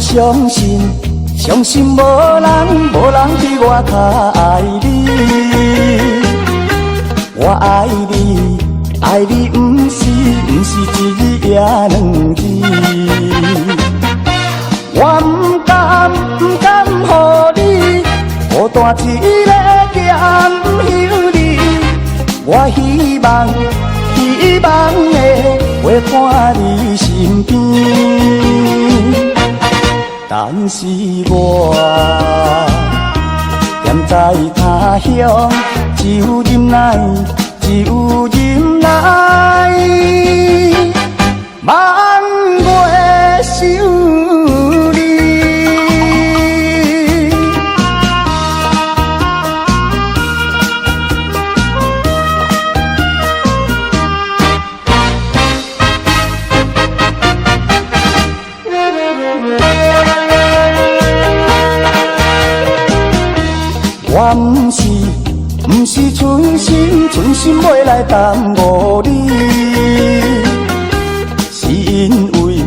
相信，相信无人比我较爱你。我爱你，爱你不是一字也两字。我不甘予你孤单一个咸休你。我希望会陪伴你身边。但是我踮在他乡，只有忍耐，望月想你。我不是存心要来耽误你，是因为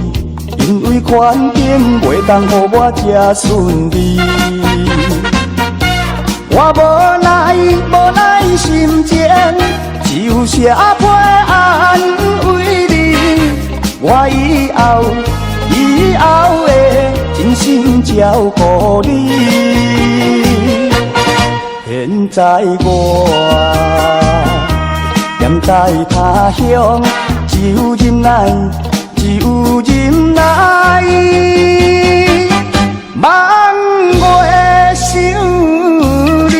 环境袂当予我这顺利。我无奈心情，只有写批安慰你。我以后会真心照顾你。现在我踮在他乡，只有忍耐，望月想你。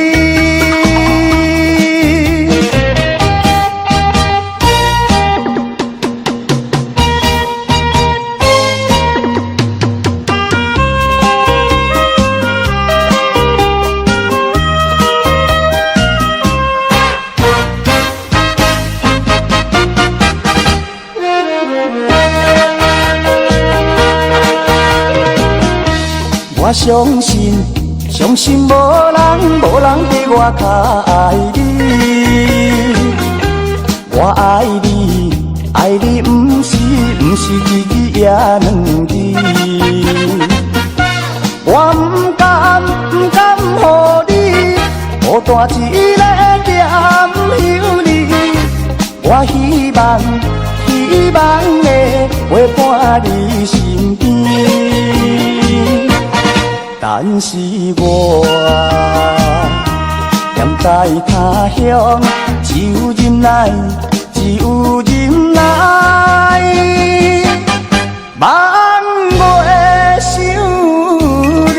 我相信无人比我较爱你。我爱你不是一字也两字。我不甘予你孤单一个咸休你。我希望会陪伴你身边。但是我踮在他乡，只有忍耐，望月想你。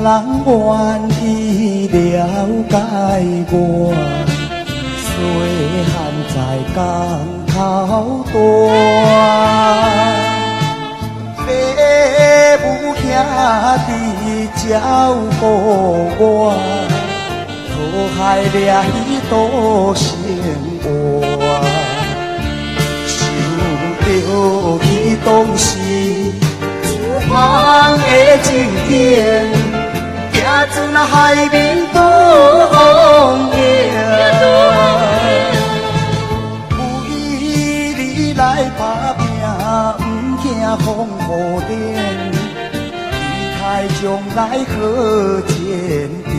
人愿意了解我，细汉在港头大。父母兄弟照顾我，讨海掠鱼都生活。想着伊当时自芳的情景，行船海面多风影。有伊你来打拼。风雨连，期待将来可见着。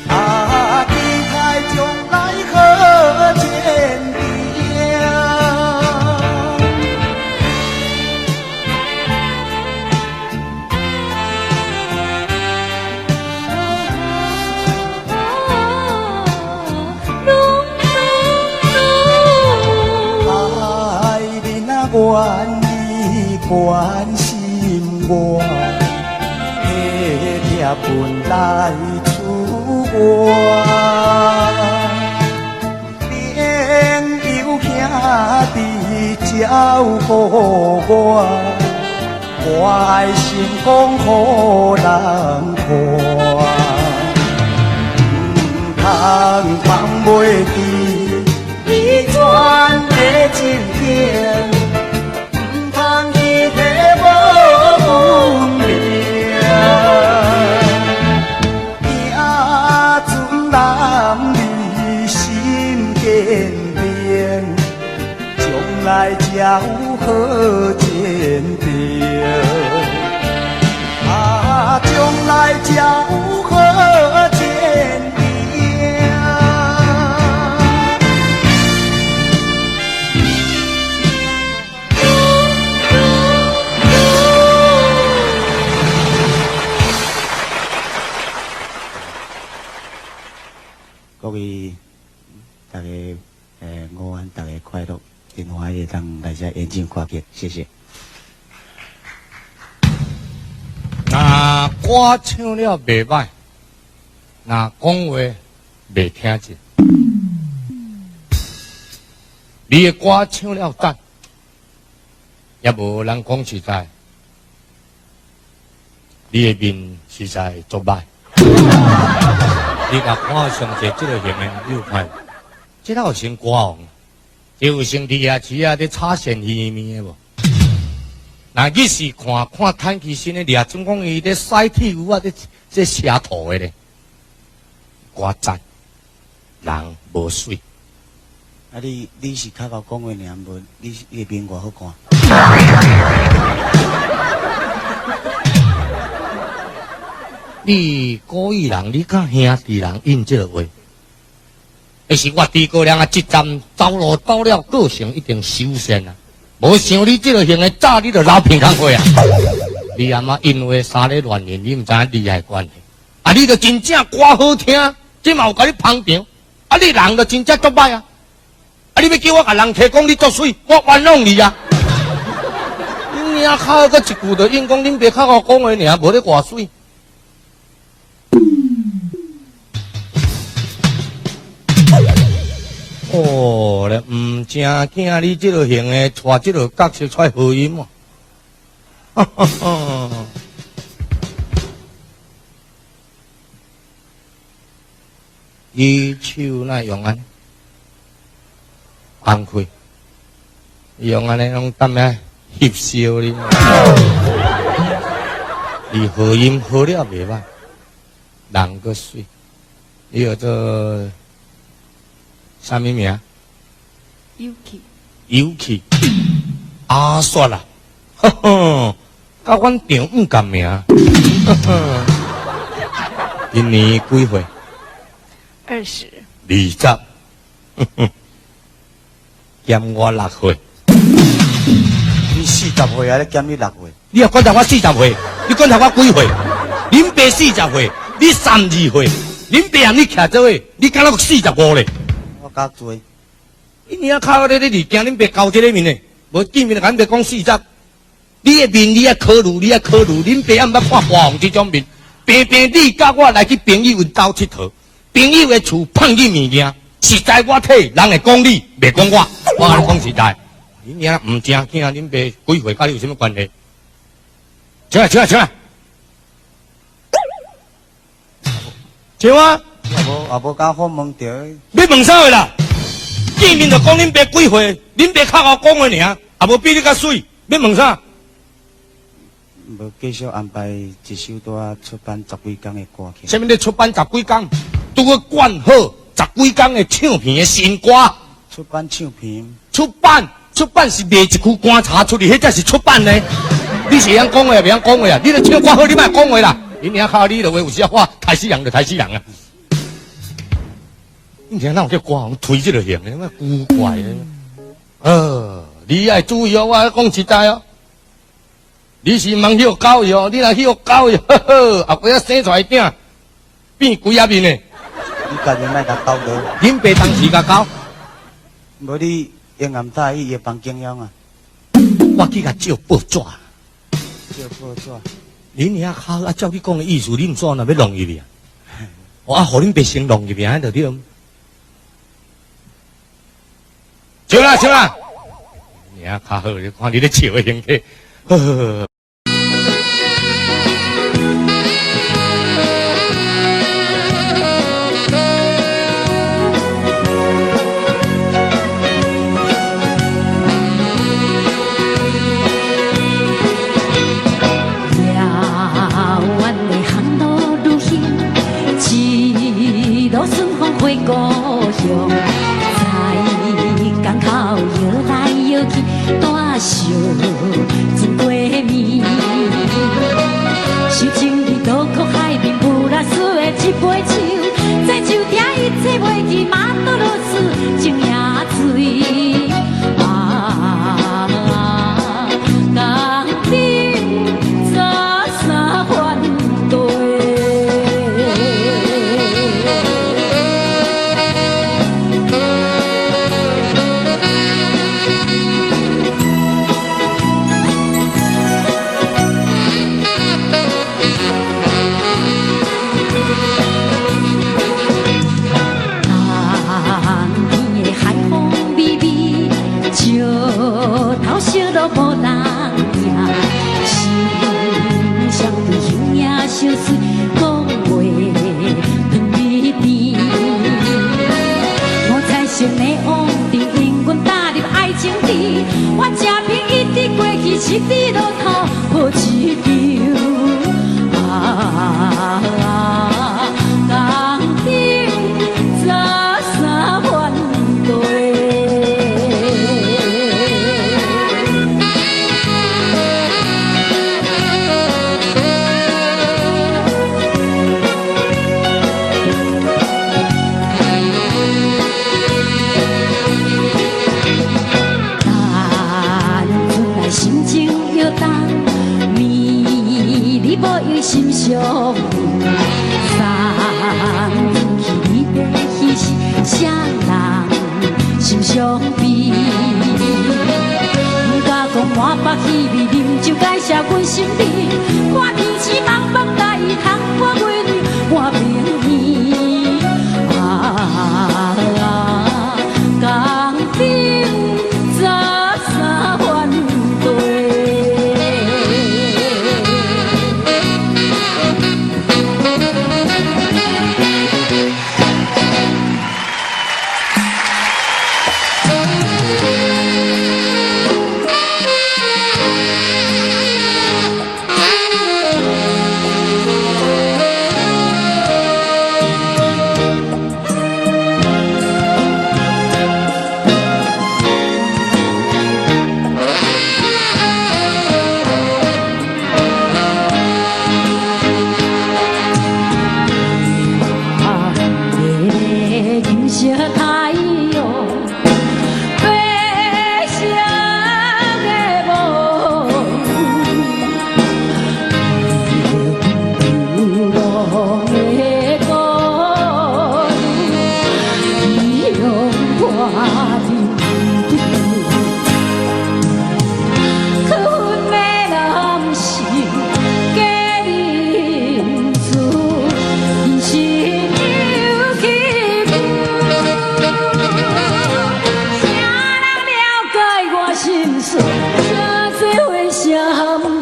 啊，期待将来可见着。愿意关心我，体贴本来出我，朋友兄弟照顾我，我爱成功予人看，通放袂记伊全的情景。来才有好见着，啊，将来才有好见着。各位大家午安，大家快乐。电话也当大家眼睛看见，谢谢。那歌唱了袂歹，那讲话袂听见。你的歌唱了赞，也无人讲实在，你的面实在足歹。你甲看上者这个型的又歹，这有成歌王。这有成李亚池啊，在插线鱼面的无？那伊是看坦克身的掠，总讲伊在晒铁牛啊，在写图的咧。我赞，人无水。啊，你是较够讲话尔，无你的面外好看。你故意人，你甲兄弟人应这个话。那是我诸葛亮啊，一站走路到了，个性一定修身啊！无像你这个型的，早你就老平康过啊！你阿妈因为三个乱言，你唔知利害关系啊！你就真正歌好听，这嘛有甲你捧场啊！你人就真正足歹啊！啊！你要叫我甲人提讲你足水，我冤枉你啊！恁娘靠个一句就应讲恁爸靠我讲的尔，无咧偌水。哦，咧唔正惊你这个型的，带这个角色出来合音嘛？哈哈哈！伊手那用安，崩溃，用安尼拢当咩翕笑哩？伊合音合了袂歹，人个水，伊叫做。啥物名？有气啊，算啦，呵呵，甲阮丈唔共名，呵呵。今年几岁？20。20，呵呵，减我6岁。你40岁啊？你减你6岁？你也管他我40岁，你管他我几岁？恁爸40岁，你32岁，恁爸让你徛这位，你敢若45咧？较多，你娘靠咧！你惊恁别交这个面呢？无见面就敢别讲40。你的面你要考虑，你要考虑，恁爸也毋捌看花红这种面。平平你甲我来去朋友因兜佚佗，朋友的厝放你物件，实在我体人会讲你，袂讲我。我甲你讲实在，恁娘毋正经，恁爸几岁甲你有什么关系？请来，请来，请来，请啊！也无甲好问着。你问啥话啦？见面就讲恁爸几岁，恁爸较好讲话尔，也无比你较水，要问啥？无继续安排一首带出版10几天的歌曲。啥物咧出版10几天，拄个灌好10几天的唱片的新歌。出版唱片。出版是卖一句观察出去，迄才是出版呢。你是会晓讲话，袂晓讲话啊？你咧唱歌好，你莫讲话啦。恁娘靠你的话，有时话抬死人就抬死人啊！你听那有叫歌红推这个型的，那古怪的。你要注意哦，我讲实在哦。你是茫许教育哦，你若许教育，呵呵，后尾生出来囝变鬼啊面的。你家己莫甲教的。恁爸当时甲教，无你用暗早伊夜房经营啊。我去甲照报纸。照报纸。恁娘靠啊！照你讲的意思，你毋怎那要弄入去啊？我啊，互恁爸先弄入去，安就对。笑啦笑啦！娘较好，你看你咧笑的形体，呵呵。回故乡，在港口摇来摇去，大笑真过暝。想情你渡过海面，布拉斯的一杯酒，在酒店一切袂记，马多罗斯情也醉。港顶早三番对。小水讲话吞米甜，我才想的往定因阮踏入爱情池，我正偏一直过去，失地路头好一场。港顶早三番对。心上送去你的彼时，谁人心上悲？不敢讲满腹气味，啉酒解释阮心悲。看天气茫茫，来通我闺女我明年港顶早三番对。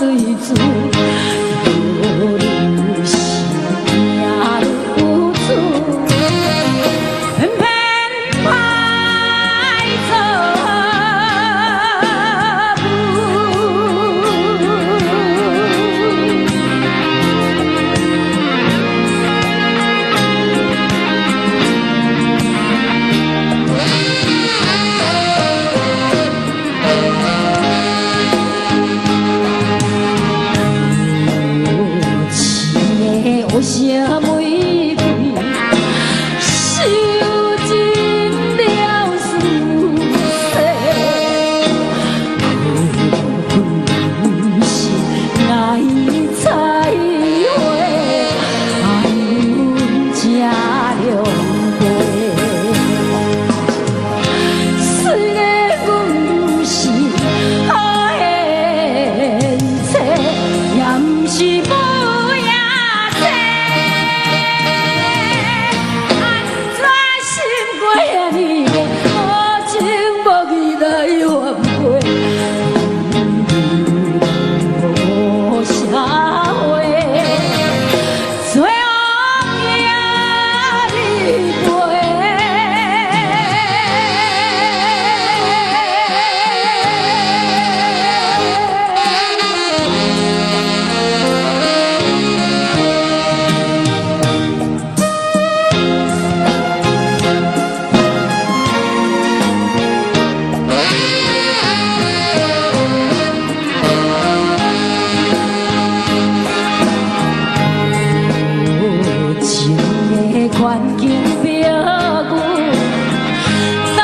泪珠，愈是命愈有主，偏偏歹做有些玫瑰，受尽了思绪，不是爱采花，爱阮这良归。虽然阮是爱的一切，也不是无。环境标语，早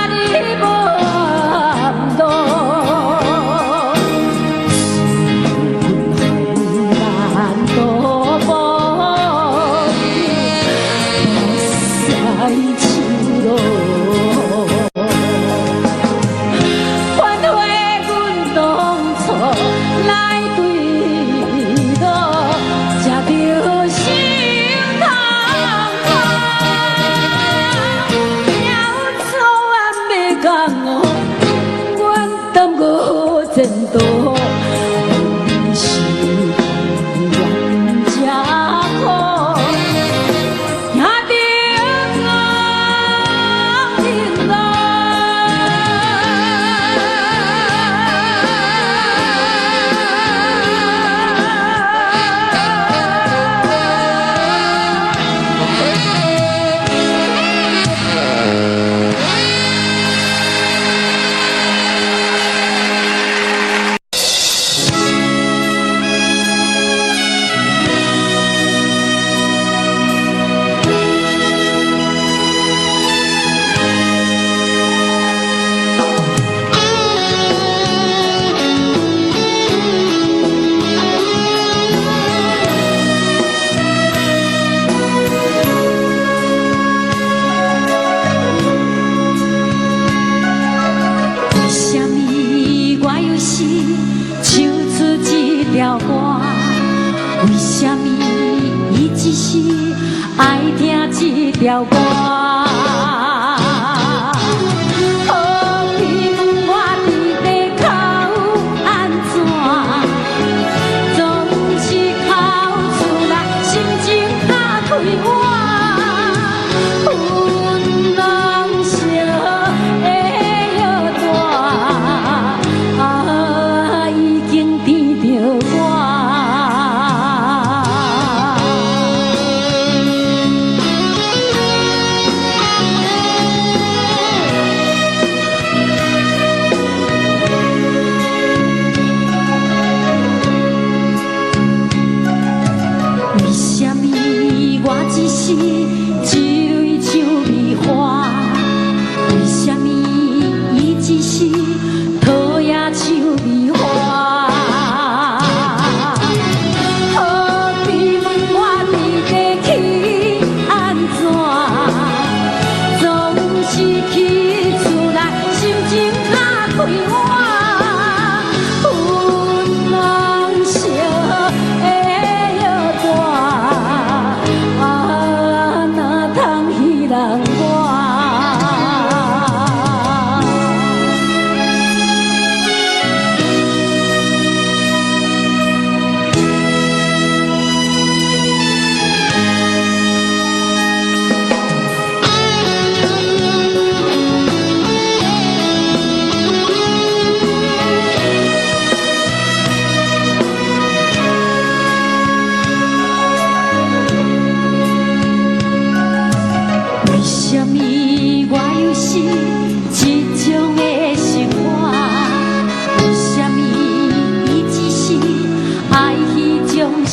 日无暗路，是难渡无西出路。反悔阮当初来对路，才着心。前途阮是冤家苦，行着我的路。为什么伊只是爱听这条歌？好比问我伫地口安怎，总是哭出来心情较快活。阮拢惜会摇大，已经甜着我。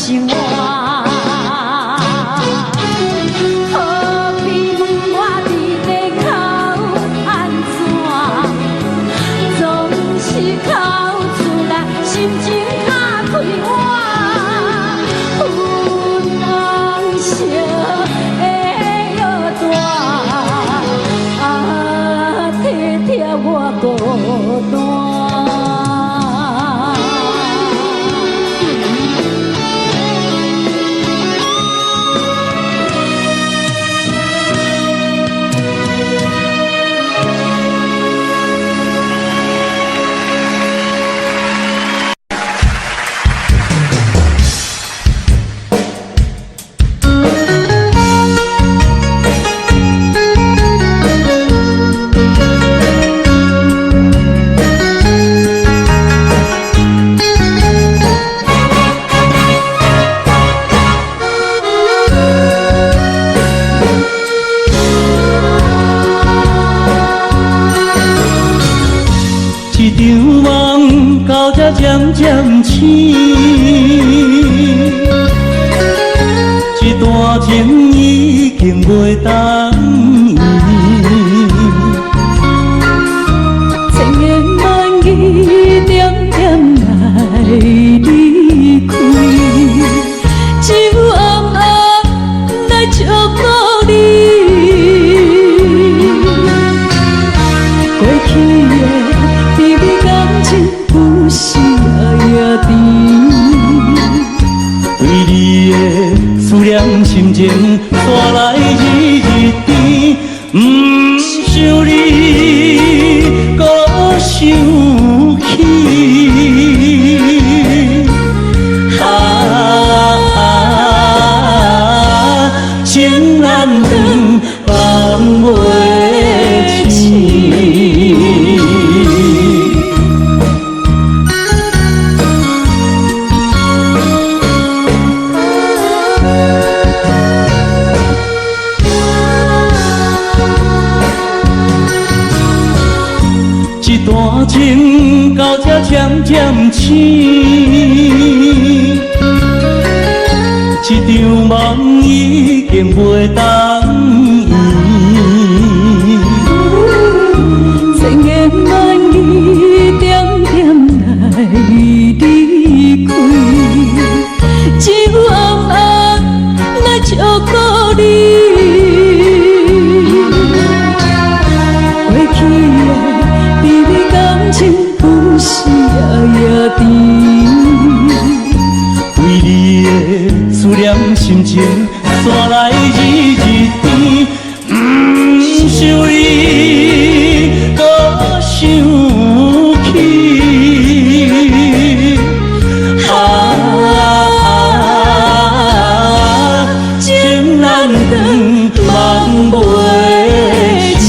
生活。何必问我伫地口安怎？总是哭出来，心情较快活。有人惜会摇大，体贴我孤单。一场梦到这渐渐醒，一段情已经袂当圆，千言万语点点来离开，只有暗暗来照顾你。过去的甜蜜感情有时也甜，对你的思念心情带来日日甜，不想你搁想起。情难断，放袂清。一段情到这渐渐醒，一场梦已经袂当圆。千言万语点点来离开，只有暗暗来照顾你。过去的甜蜜感情有时也甜，对你的思念心情带来日日甜，不想你搁想起。情难断，梦袂清。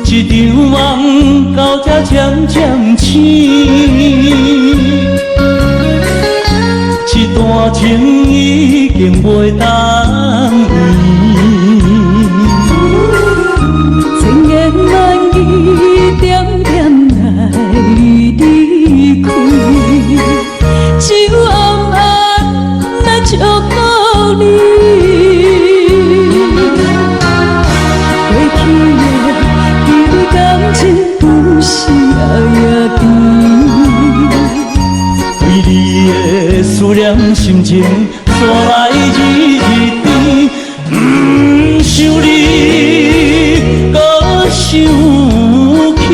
一场梦到这渐渐醒，一段情已经袂当圆。千言万语点点来离开，只有暗暗来照顾你。过去的甜蜜感情有时也甜，对你的思念心情带来日日甜，不想你搁想起。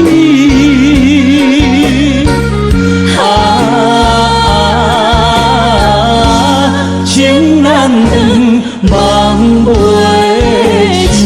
情难断，梦袂清。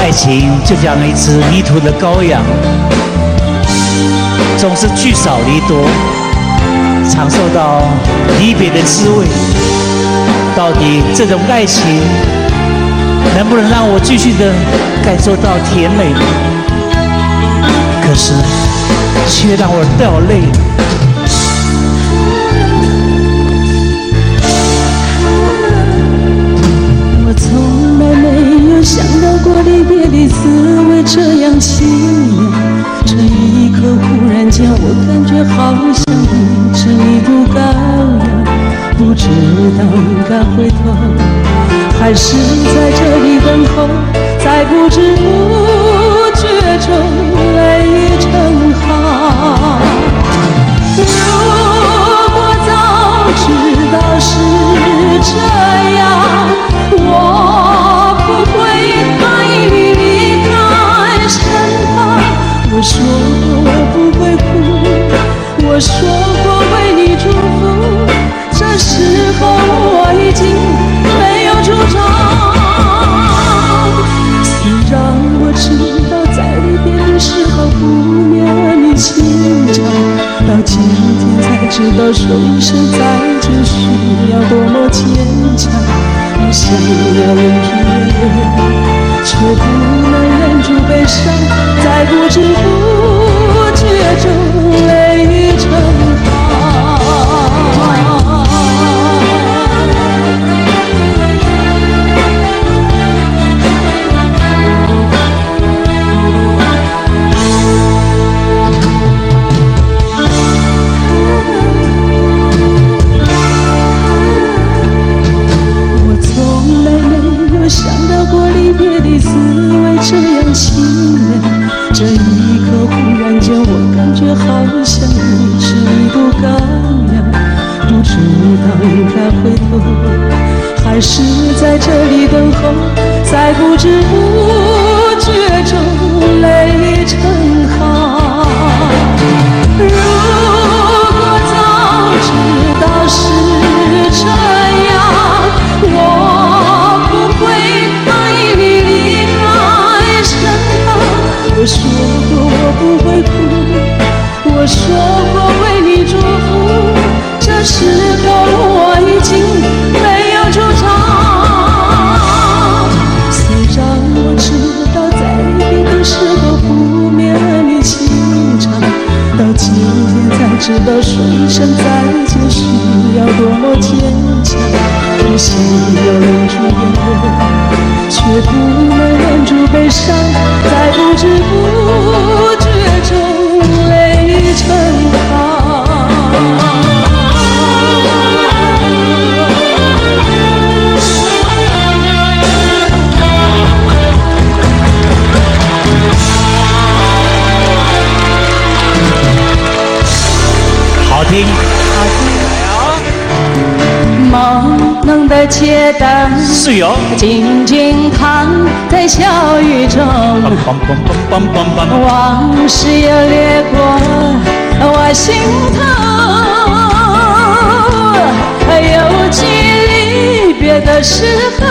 爱情就像一只迷途的羔羊，总是聚少离多，尝受到离别的滋味。到底这种爱情能不能让我继续的感受到甜美？可是却让我掉泪。我从来没有想到过离别的滋味这样凄凉，这一刻忽然间我感觉好像一只迷途羔羊，不知道应该回头还是在这里等候，在不知不觉中泪成行。如果早知道是这样，我不会带你离开身旁。我说过我不会哭，我说过为你祝福，这时候我已经没有主张。虽然我知道在离别的时候不免你情长，到今天才知道说一声再见需要多么坚强。我想要忍住眼泪，却不能忍住悲伤，在不知不觉中泪成行。想到过离别的滋味这样凄凉，这一刻忽然间我感觉好像一只迷途羔羊，不知道应该回头还是在这里等候，在不知不觉中泪成行。如果早知道是这样，我不会带你离开身旁。我说过我不会哭，我说过为你祝福，这时候我已经没有主张。虽然我知道在离别的时候不免你情长，到今天才知道说一声再见需要多么坚强。我想要忍住眼泪，却不能忍住悲伤，在不知不觉中泪成行。好听，朦胧的街灯是哟。静静躺在小雨中，往事又掠过我心头。有距离别的时候，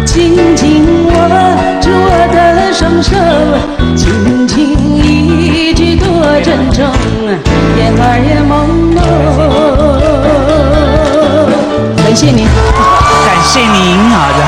紧紧握住我的双手，轻轻一句多珍重，眼儿也朦胧。感谢您，感谢您，好的。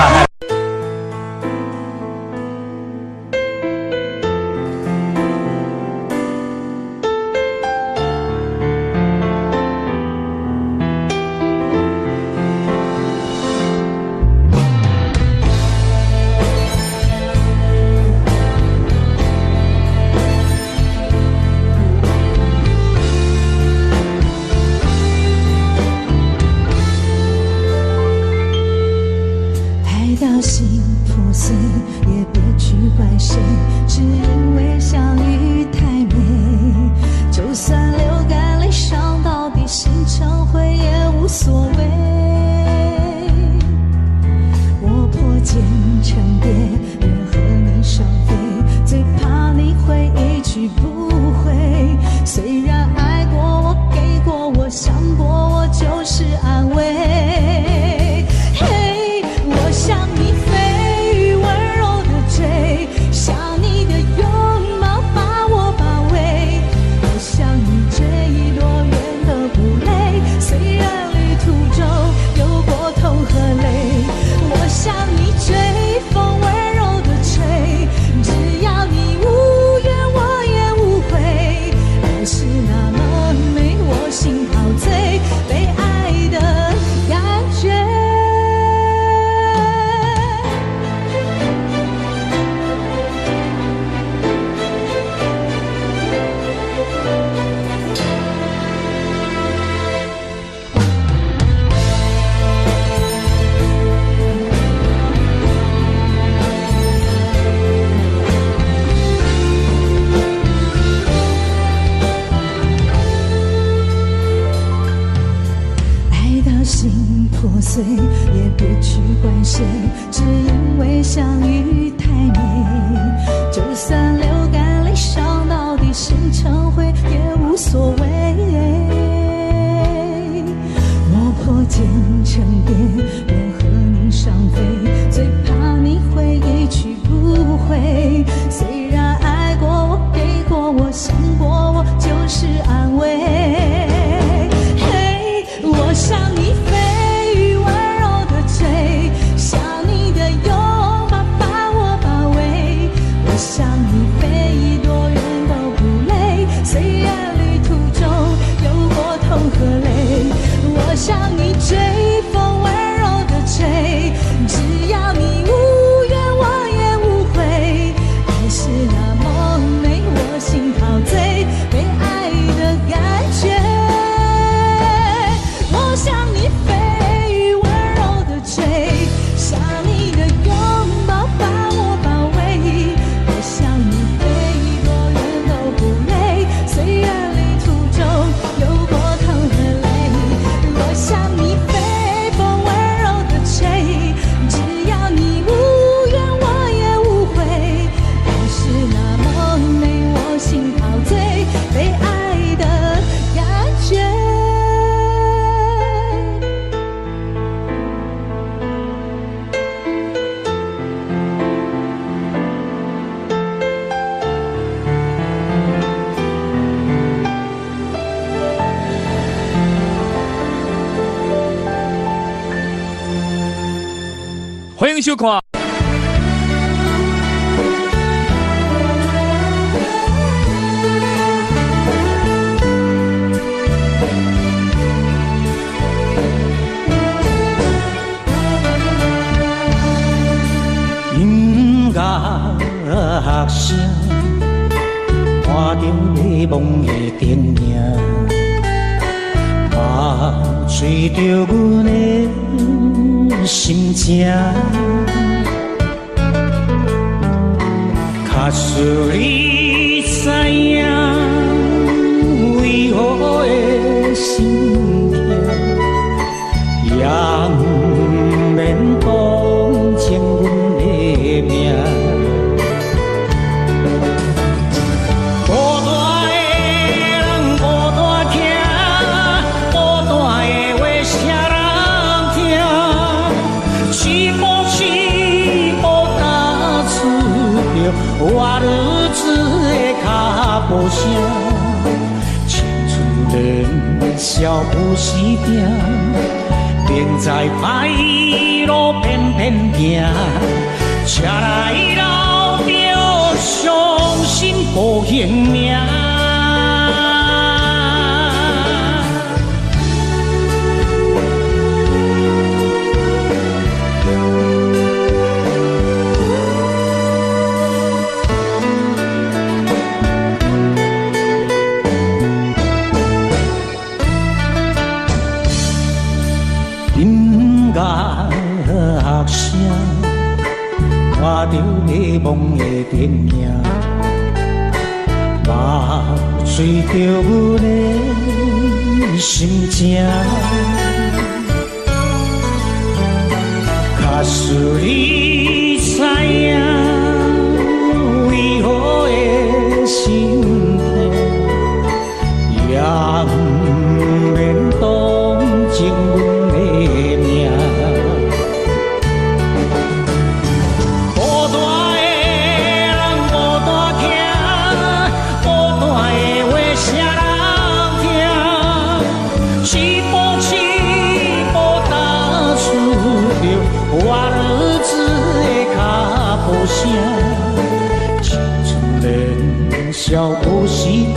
嘿，我向你飞，温柔的追。见，只因为相遇太美。就算流干泪伤到底，心成灰也无所谓。落魄渐成蝶，愿和你双飞，最怕你会一去不回。虽然爱过我，给过我，想过我，就是安慰。嘿，我想你飞羽温柔的吹，想你的拥抱把我包围。我想你飞多远都不累，虽然旅途中有过痛和泪。我想你追风温柔的吹，只要你无怨我也无悔。爱是那么美，我心陶醉，被爱的感觉。我想你飞羽温柔的吹，想你的拥抱把我包围。我想你飞多远都不累，虽然旅途中有过痛和泪。我想你飞风温柔的吹，只要你无怨我也无悔。爱是那么美，我心陶醉，被爱的感觉。欢迎收看。音乐声，看着迷惘的电影，吹着阮的心情。假使你知影，为何会心痛，也不免同情阮的命。孤单的人孤单听，孤单的话谁人听？是无是无打出着我日子的脚步声。青春年少不时定，并在歹路偏偏行，车来老着伤心无性命。音乐声，看着迷惘的电影，吹着阮的心情。假使你知影，为何会心痛，也不免同情阮。少不时定，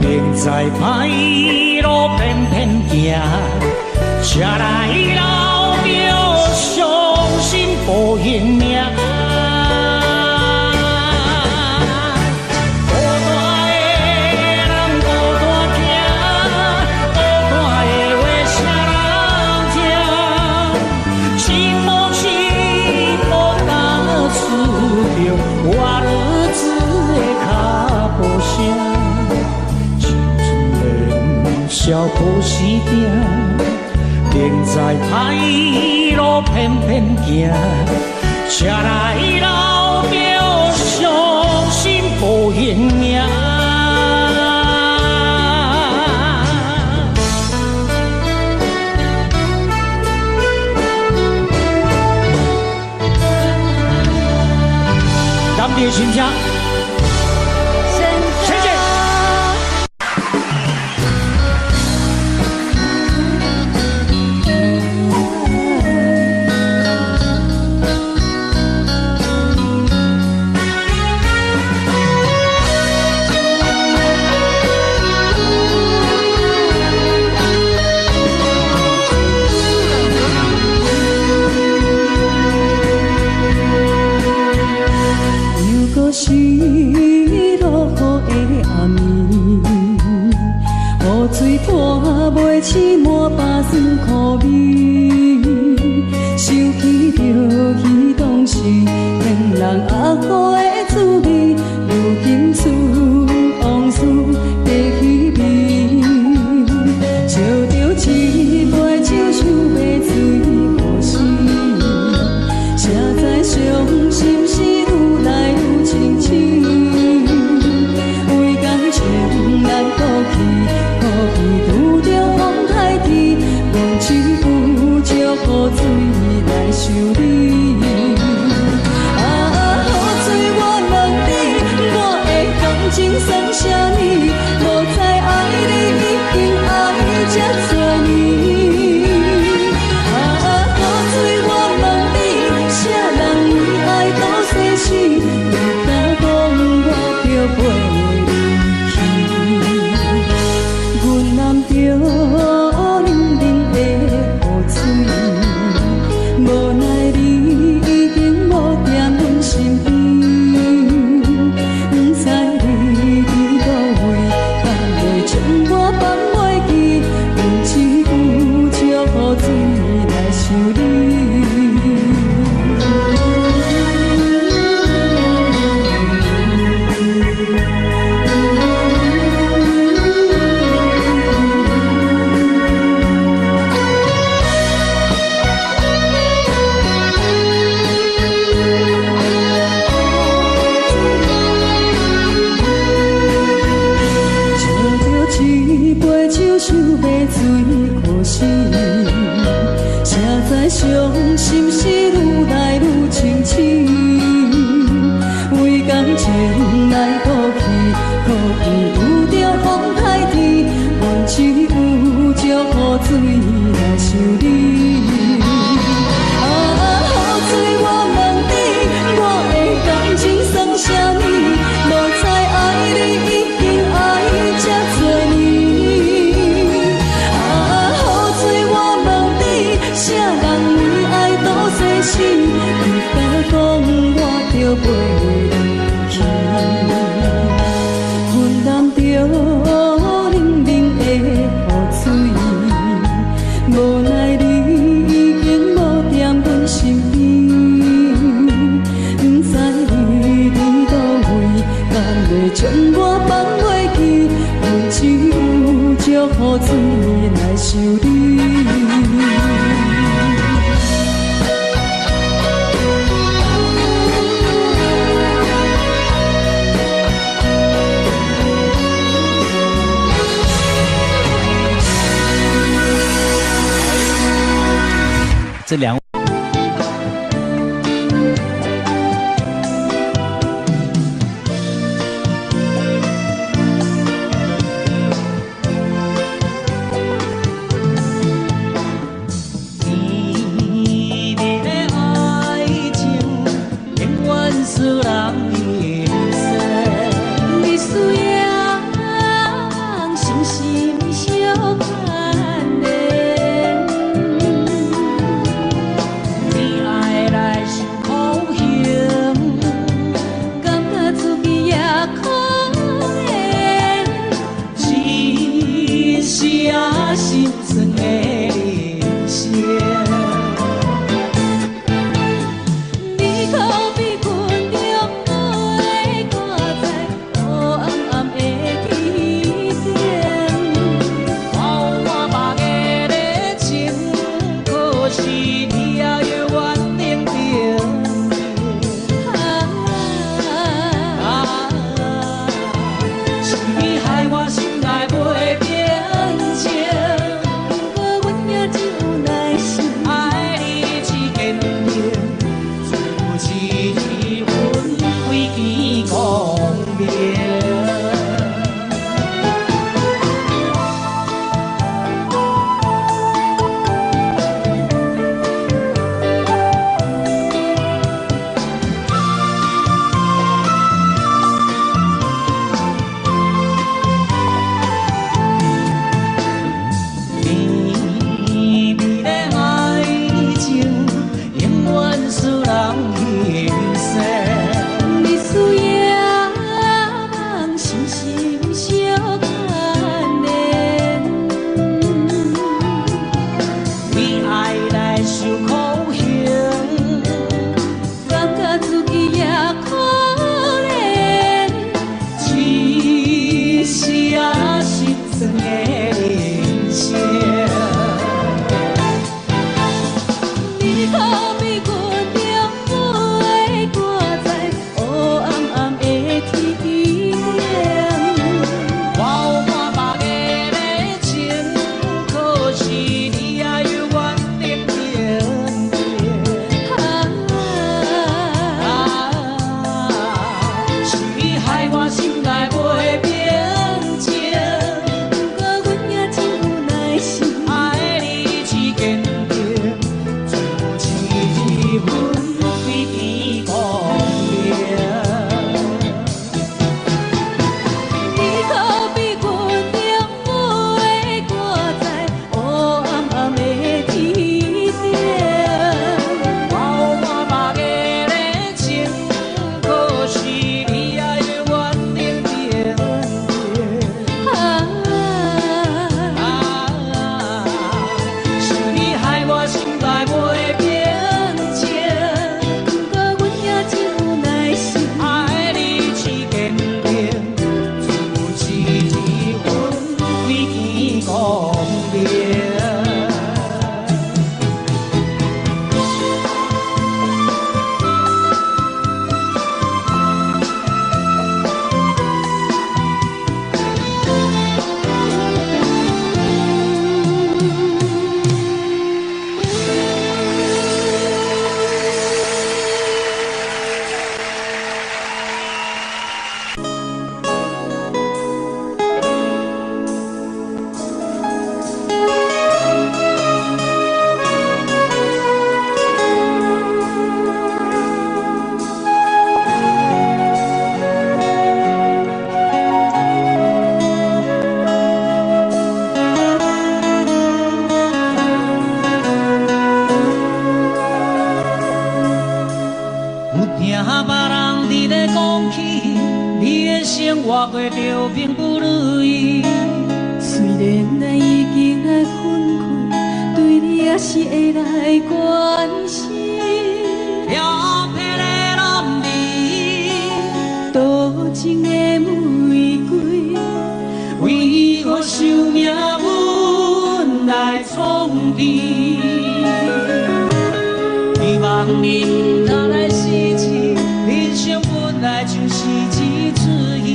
并在歹路偏偏行，车来老着伤心无性命。孤单的人孤单听，孤单的话谁人听？是无是无打出着我日子。无声，青春年少不时定，定在歹路偏偏行，车来老庙伤心无形影。咱们的心声。谢谢。是落雨的暗暝，雨水拖袂起满巴酸苦味，想起着彼当时恋人压苦的滋味，如今厝往事在稀微，笑着一杯酒想要醉过时，谁知伤心事愈来愈清醒，为感情难过去，可比拄着风台天，望只有借雨水来修理。啊，雨水我问你，我的感情算啥呢？无知爱你已经爱这多年。啊，雨水我问你，啥人为爱到生死？你敢讲我着陪你去？阮男着冷冷的雨水，无奈你已经无踮阮身边，不知你伫倒位，敢会将我放袂记？阮只有借雨水来想你。一杯酒想要醉过时，谁知伤心事愈来愈清醒，为感情来过去，可比有着风台天，阮只有借雨水来想你。啊，雨水我问你，我的感情算啥呢？无知爱你已经爱这多年。啥人为爱到生死？你敢讲我着陪你去？阮男着冷冷的雨水，无奈你已经无踮阮身边，不知你伫倒位，敢会将我放袂记？阮只有借雨水来想你。这两。使人欣赏。你需要望心心相牵连，为爱来受苦刑，感觉自己也可怜，只是也失踪的人生。你可比阮中每挂在黑暗暗的天边。我有满目的热情，可是你也有原定定定。是你害我心内袂平静，不过阮也真有耐心，爱你只坚定，自持阮规天公平。你可比阮中每挂在黑暗暗的天边。我有满目的热情，可是你也有原定定是你害我心内袂平静，不过阮也真有耐心，爱你只坚定，自持阮规天公平。有听别人伫咧讲起，你的生活过着并不如意。虽然咱已经爱分开，对你也是会来关心。漂泊的男儿，多情的玫瑰，为何受命运来创治？希望你不通来失去，人生本来就是一出戏。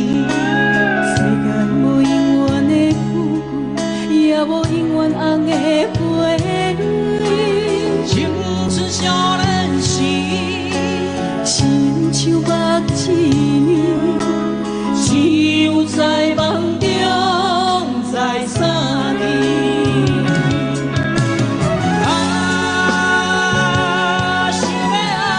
世间无永远的富贵，也无永远红的花蕊。青春少年时，亲像目睭，只有在梦中再相见。想要爱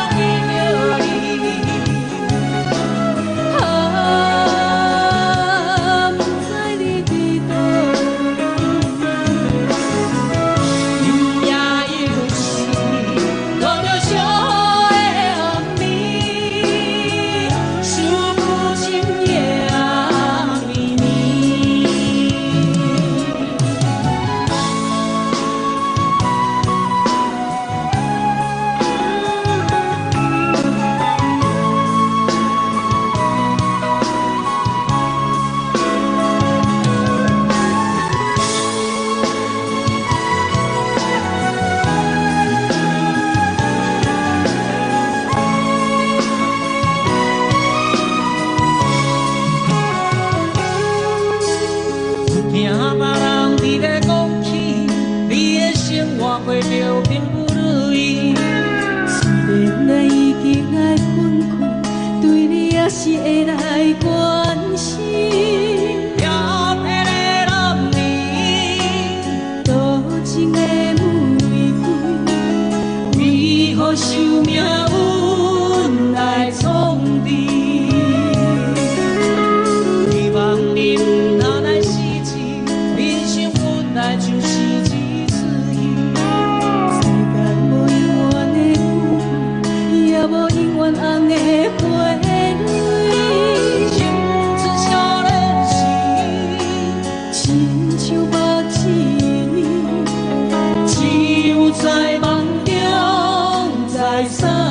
红的花蕊，青春少年时，亲像目睭，只有在梦中才相依。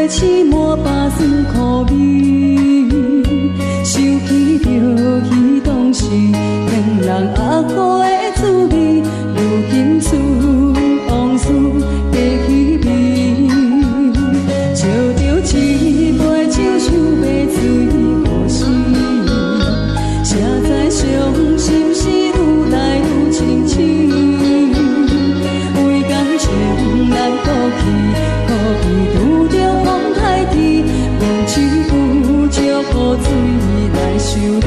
起满巴酸苦味，想起着彼当时天人阿苦的滋味，如今厝往事加稀微，笑着一杯酒想要醉过时，谁知伤心事愈来愈清醒，为感情难过去，可比拄着风海天，望只有借雨水来修理。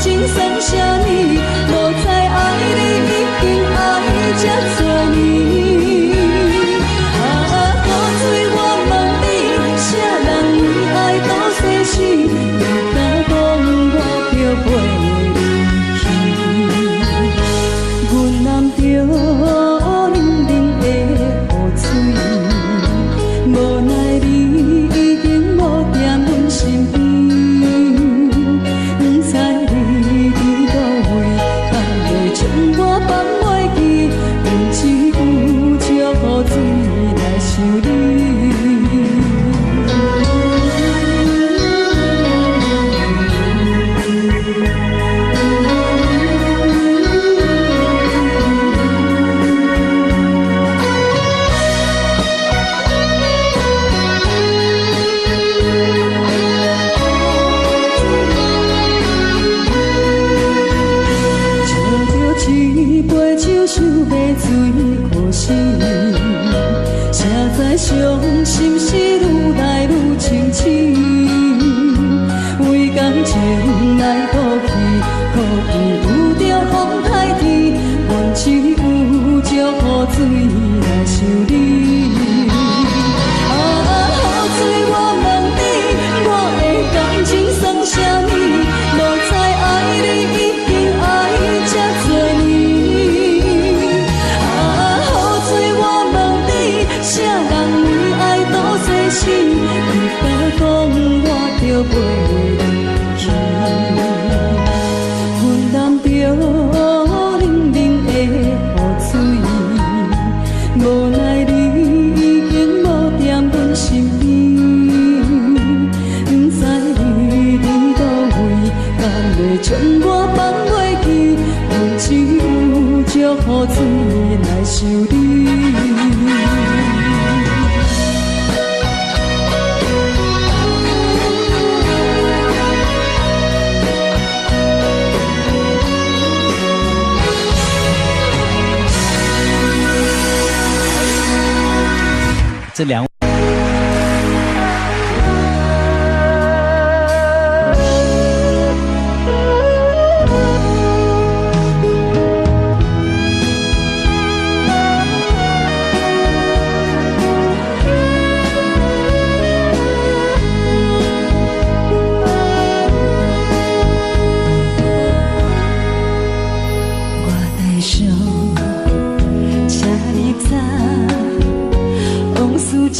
情算啥呢？无知爱你已经爱这多年。雨水我问你，啥人为爱多细心？你敢讲我着袂离去？阮揽着冷冷的雨水，无奈你已经无踮阮身边。伤心事愈来愈清醒，为感情来倒去，可比拄着风台天，阮只有借雨水来修理。雨水我问你，我的感情算啥呢？无知爱你已经爱这多年。雨水我问你，啥人？你敢讲我着袂离去？阮揽着冷冷的雨水，无奈你已经无踮阮身边，不知你伫倒位，敢会将我放袂记？阮只有借雨水来修理。这两位。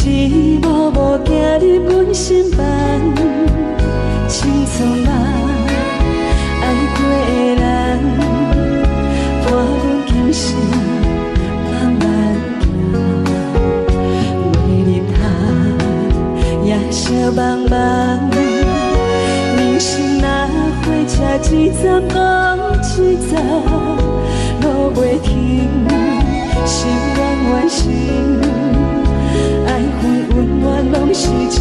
一幕幕走入阮心房，青葱啊，爱过的人，伴阮今生慢慢行，每日他夜色茫茫，人生若火车一站往一站，路袂停，心愿完成。爱恨温暖拢是情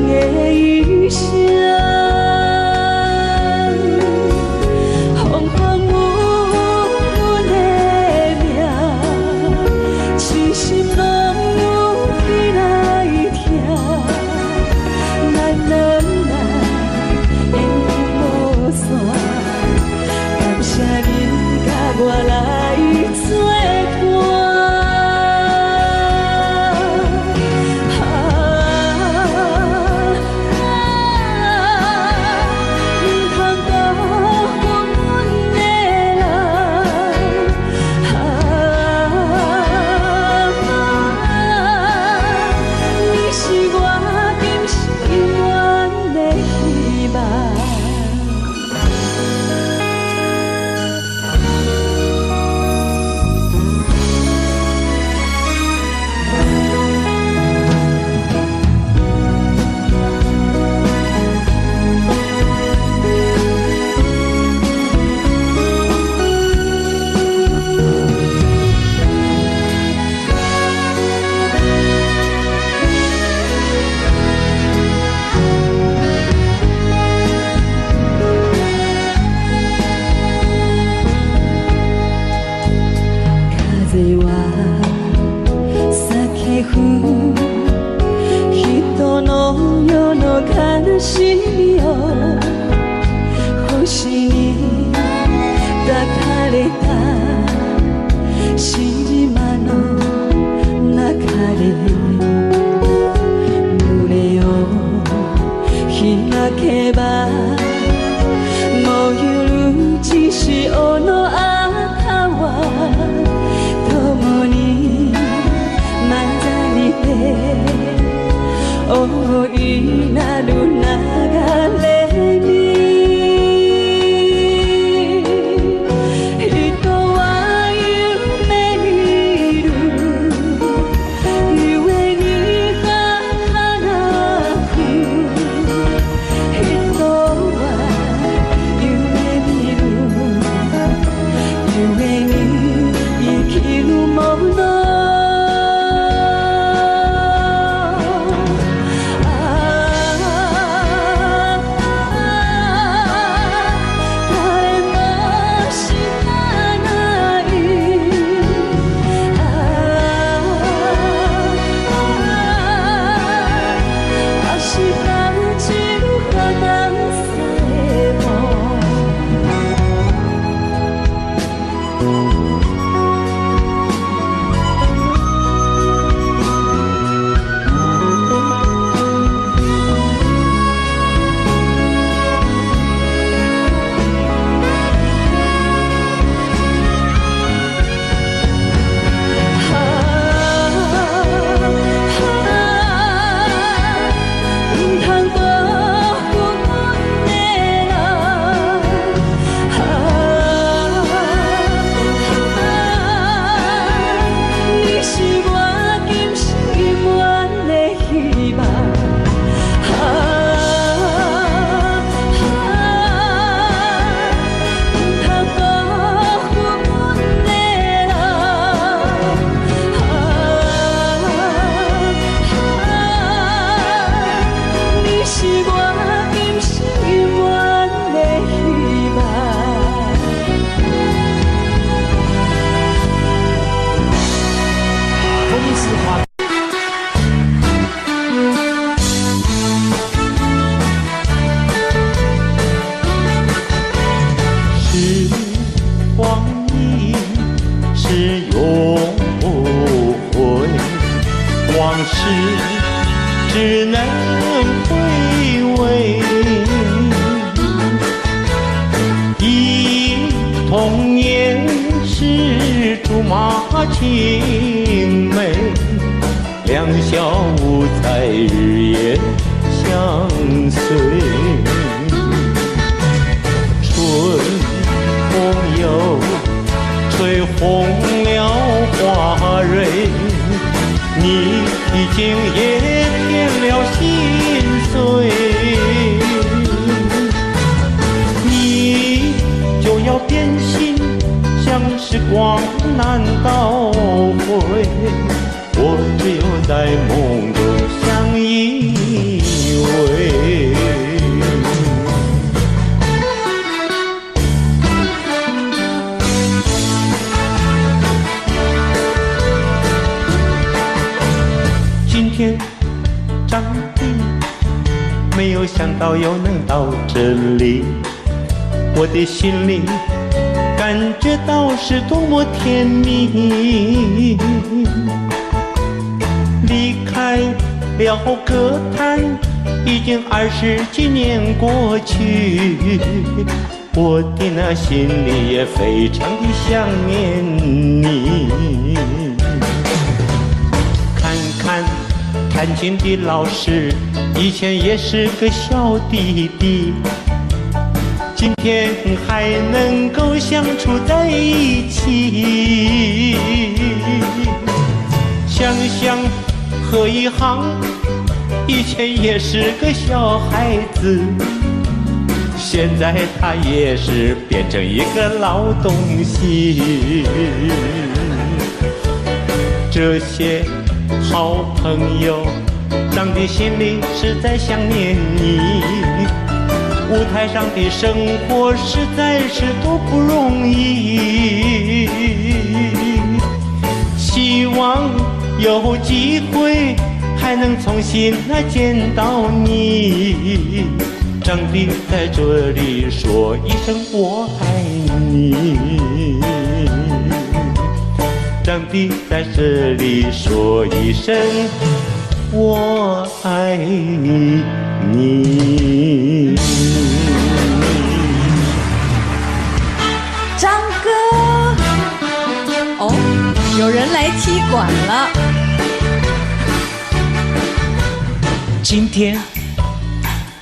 的一生，风风雨阮的命，痴心拢有你来疼，咱两人缘分无散，感谢你甲我来作伴。是你哦，或是你打卡咧打，是你嘛喏那卡咧，努力哦，希那克巴，无有路只是哦诺阿卡瓦，多么你嘛在你的。Oh, ina luna galeni, ito wa yumeiru, iwe ni hanaku, ito wa yumeiru, iwe ni ikiru mono.只能回味，忆童年时竹马青梅，两小无猜日夜相随。春风又吹红了花蕊，你已经也添了心碎，你就要变心，像时光难倒回，我只有在梦中相依偎。今天长地，没有想到又能到这里，我的心里感觉到是多么甜蜜。离开了歌坛，已经20几年过去，我的那心里也非常的想念你。看看弹琴的老师，以前也是个小弟弟，今天还能够相处在一起。想想何以航，以前也是个小孩子，现在他也是变成一个老东西。这些好朋友，让你心里实在想念你。舞台上的生活实在是多不容易，希望有机会还能重新见到你。上帝在这里说一声我爱你，上帝在这里说一声我爱你。张哥，哦，有人来踢馆了。今天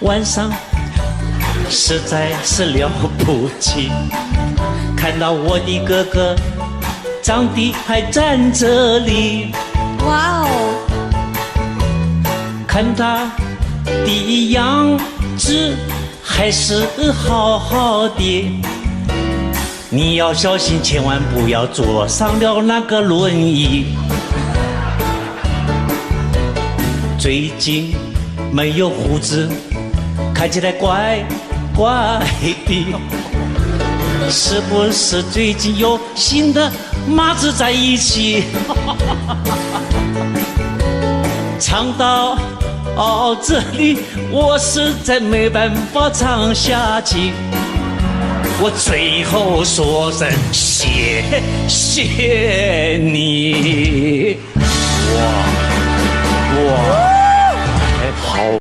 晚上实在是了不起，看到我的哥哥长得还站这里，哇哦，看他的样子还是好好的，你要小心，千万不要坐上了那个轮椅。最近没有胡子，看起来怪怪的，是不是最近有新的马子在一起？唱到这里，我实在没办法唱下去，我最后说声谢谢你。哇，好。有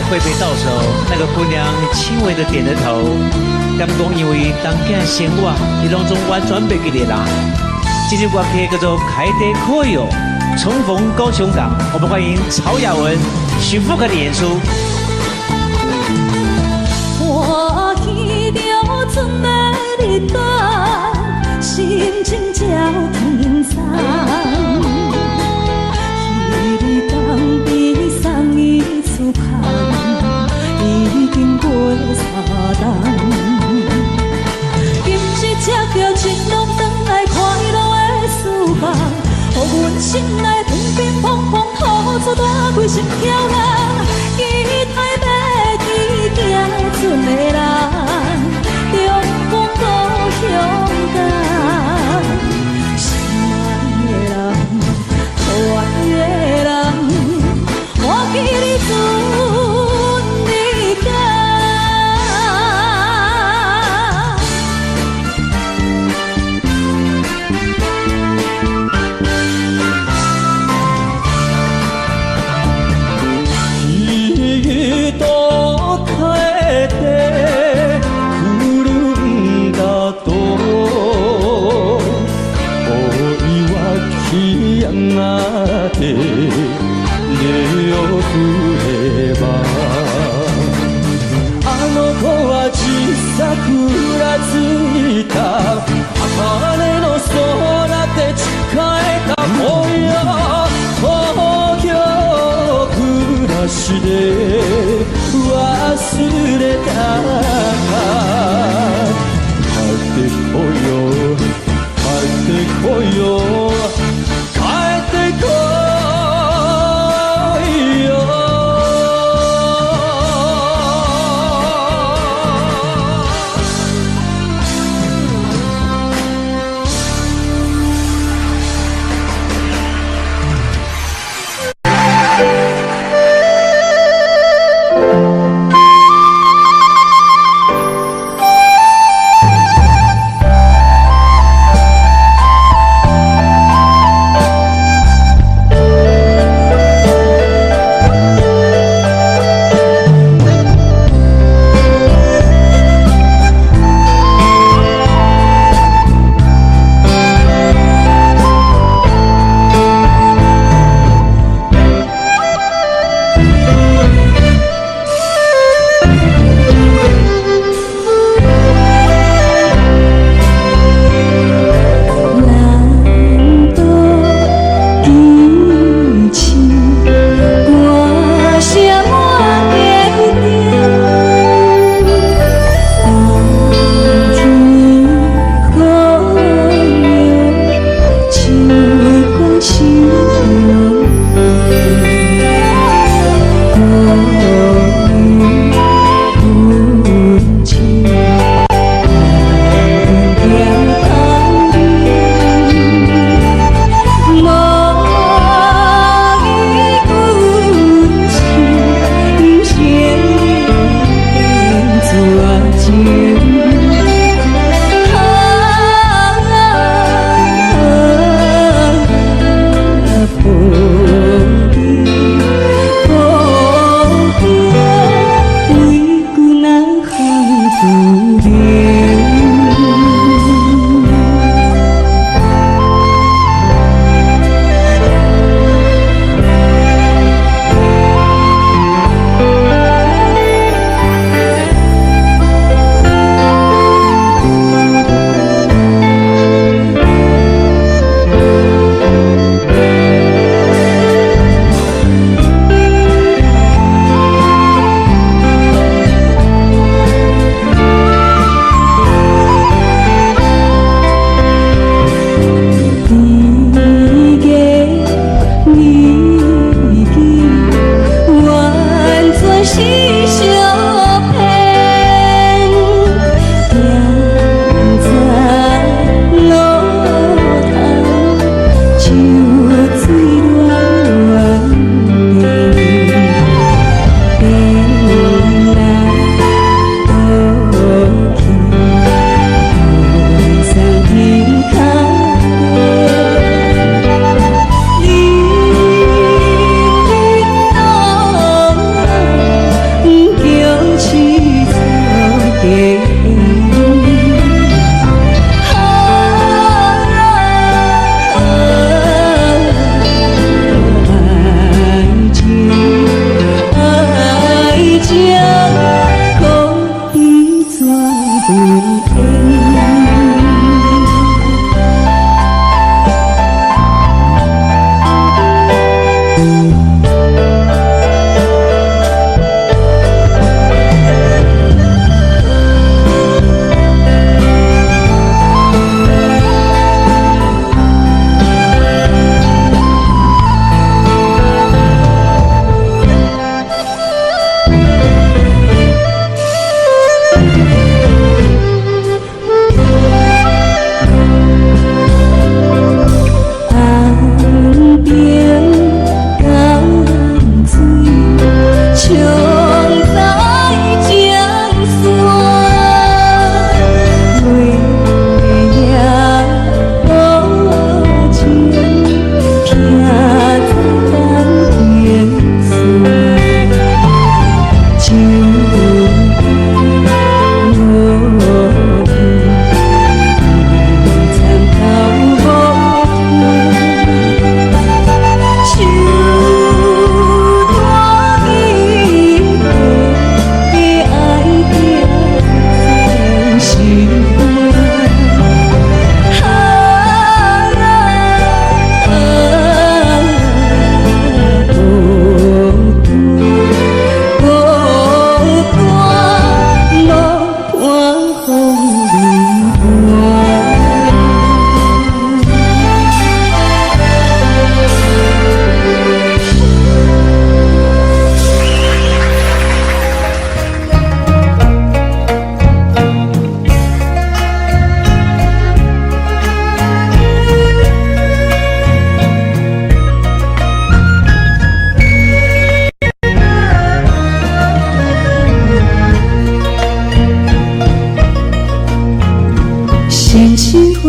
会被到手，那个姑娘轻微的点着头，感讲因为当家生活，伊拢总完全袂记得啦。这首歌曲叫做《开得可以哦》，重逢高雄港，我们欢迎曹雅文、许富凯的演出。我见着春的日光，心情照天送。彼日当边送伊出空，已经过3冬。今日才叫情郎返来快乐的思梦，予阮心内乒乒乓乓吐出大几心跳人，期待要去行船的人，中风故乡港，心爱的人，可爱的人，我记你船日间。桜ついた茜の空で誓えた恋よ東京暮らしで忘れた帰ってこいよ帰ってこいよ帰ってこい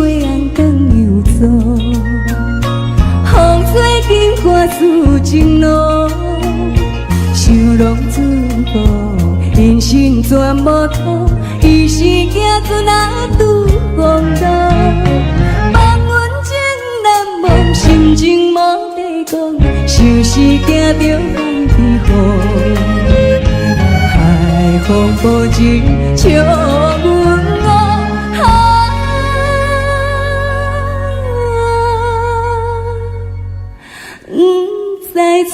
月暗灯又走，风吹金花思情路，想拢自顾，人生全无途，伊是行船啊拄风浪，望阮情难忘，心情无地讲，想是惊着风天雨，海风无情笑阮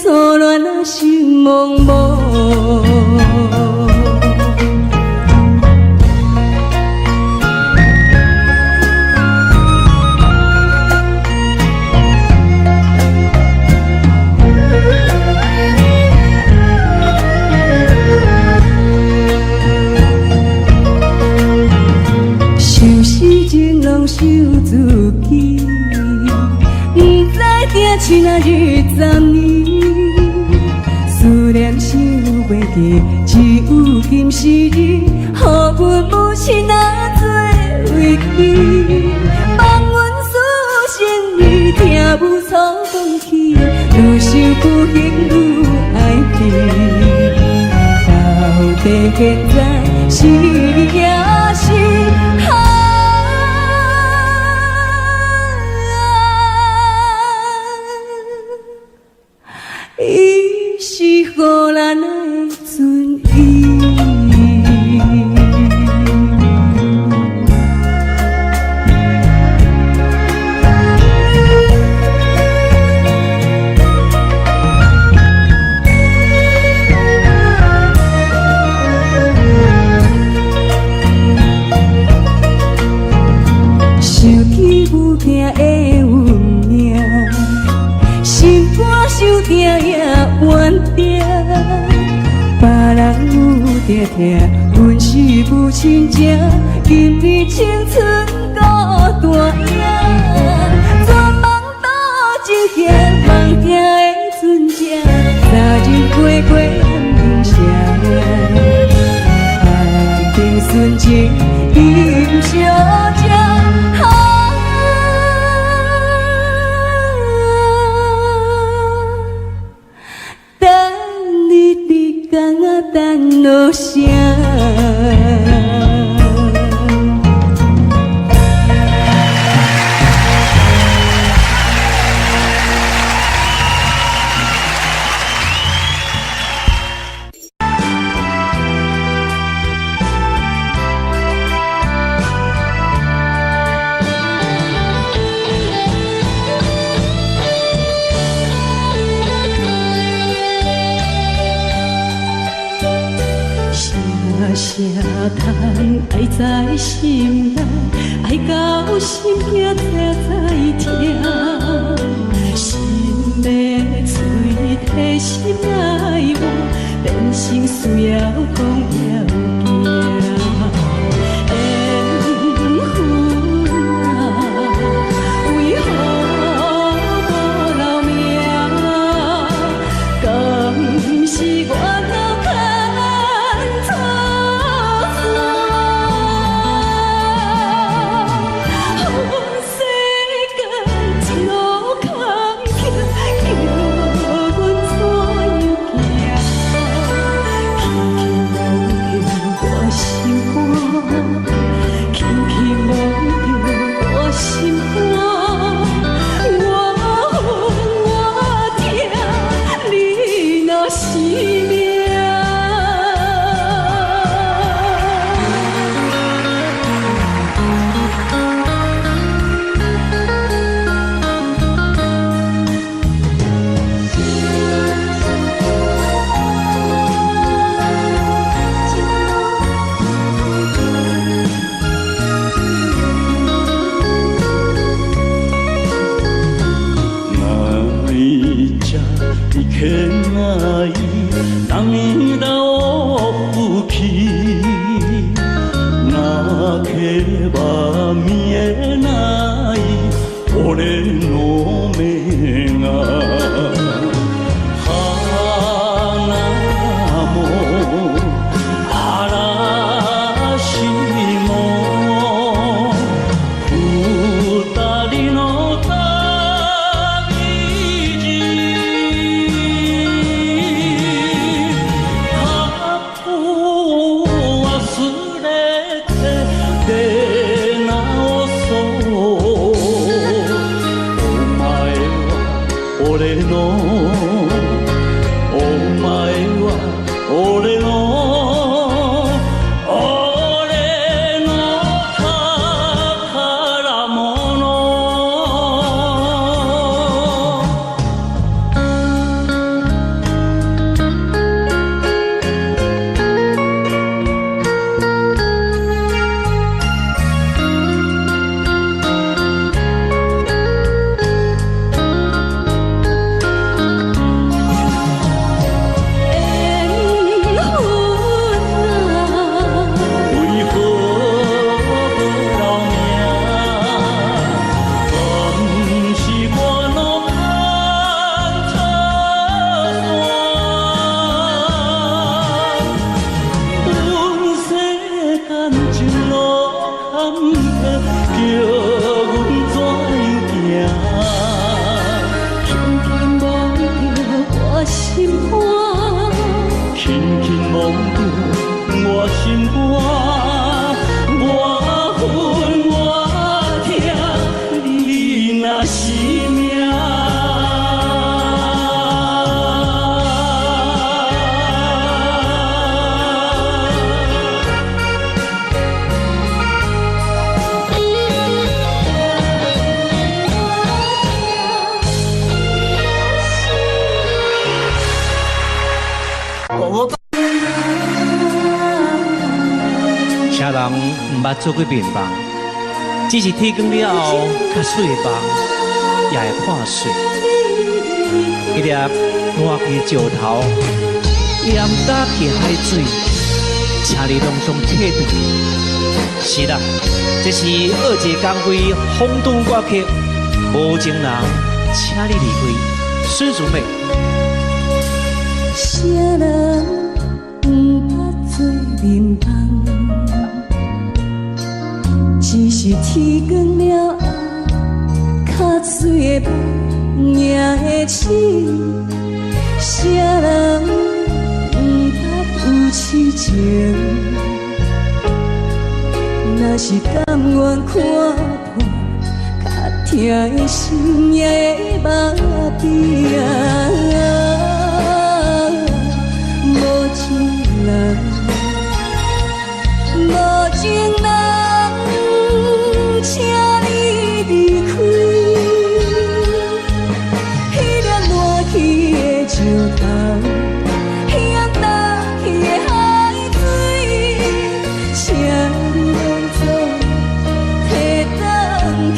错乱啊，心茫茫。想事情拢受自己，不知定亲啊日暂年。思念想袂记，只有今时日，予阮母亲啊做为妻。望阮私生意，听母错讲起，愈想不幸愈爱你。到底现在是也是伊是予咱的存意。想起母亲的运命，心肝受定也怨定，别人有定听，阮是母亲情，今年青春孤单影，全梦倒一片梦听的船只，昨日过暗平城，爱情纯情今小姐。等落声。啥通爱在心内，爱到心惊才痛，心要嘴提心爱我，变成需要讲要惊。缘分啊，为何无留名？敢是我？ no Oh my God Ole no Ole no Takaramono请人毋捌做过面梦，只是天光了后，较水的梦也会破碎。一粒烂去的石头，淹打去海水，请你拢总退掉。是啦，这是二姐讲为轰动歌曲，无情人，请你离开。孙淑美。啥人毋捌做面梦，只是天光了后，较水的梦也会醒。啥人毋捌有痴情，若是甘愿看破，较疼的心也会麻痹啊。无情人，无情人，请你离开。迄粒烂去的石头，淹打去的海水，请你拢总摕返去。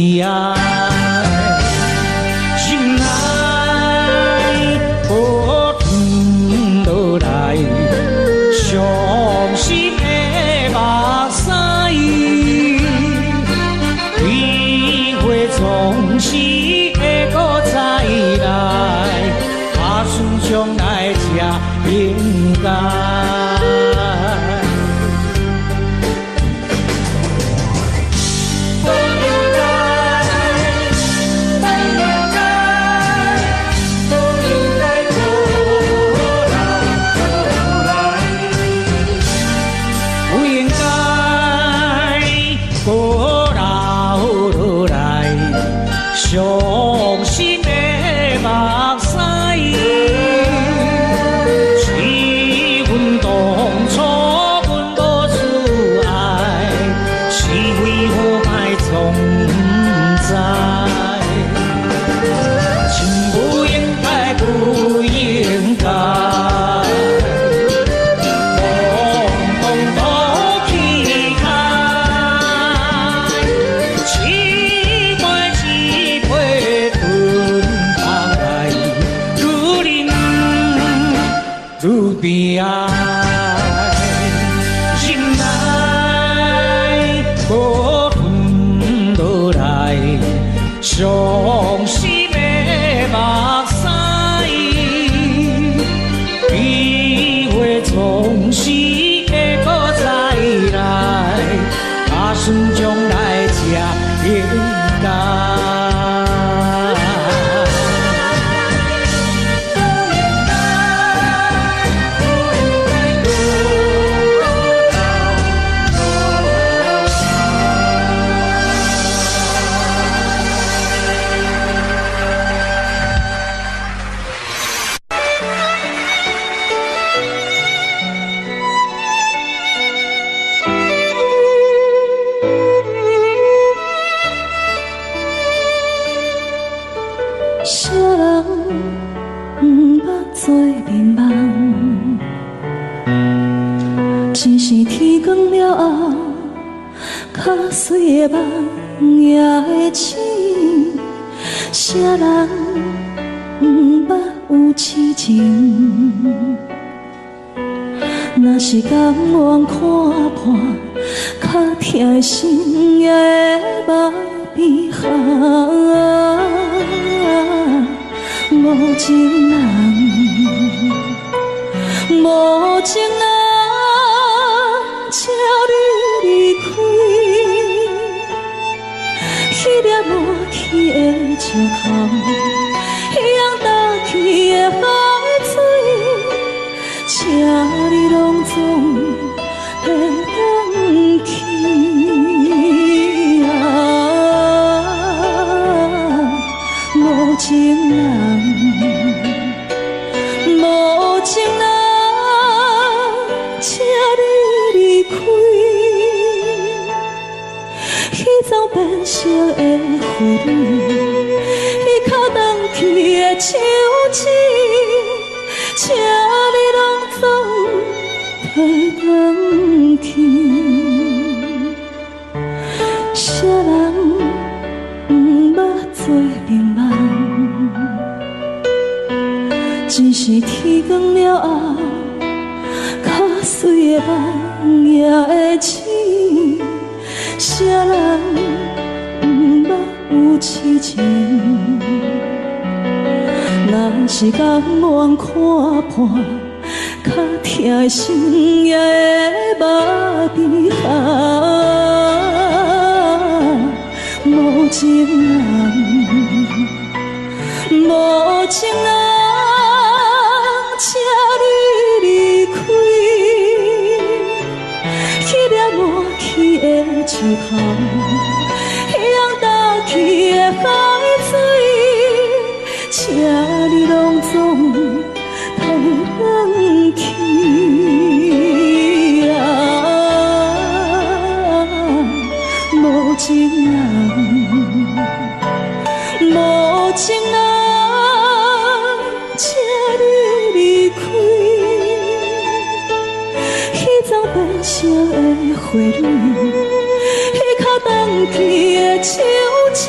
悲哀。心内波转落来，伤心的目屎，几回总是会搁再来，打算将来才应该。伤心的目屎，是阮当初阮无自爱，是为何爱总不知？情不应该，不应该。悲哀，心内波转落来，伤心的目屎，几回总是会搁再来，打算将来才应该。啥人不捌做眠梦，只是天光了后，较水的梦也会醒。啥人不捌有痴情，若是甘愿看破，较疼的心也会目边行。无情人，无情人，请你离开。迄粒无去的石头，迄样倒去的海水，请你拢总会返去啊！无情人。无情人，请你离开。彼丛变色的花蕊，彼口荡去的树枝，请你拢总替返去。啥人不捌做眠梦？只是天光了后，较水的梦也会醒。啥人不捌有痴情？若是甘愿看破，较疼的心也会目边行。无情人，无情人。请你离开，迄粒无去的石头，迄样倒去的海水，请你拢总替返去啊！无情人，无情人。请你离开，彼丛变色的花蕊，彼口荡去的树枝。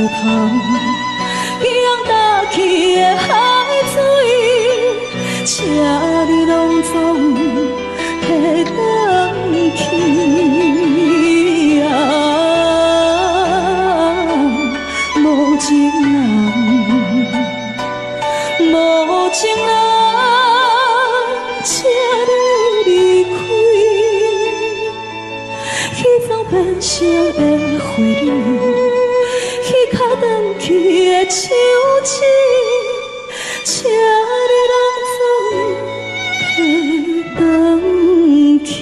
头，扬大起的海水，请你拢总提转去啊！无情人，无情人，请你离开。去走变成的花蕊，去卡等去的树枝，请你拢总提转去。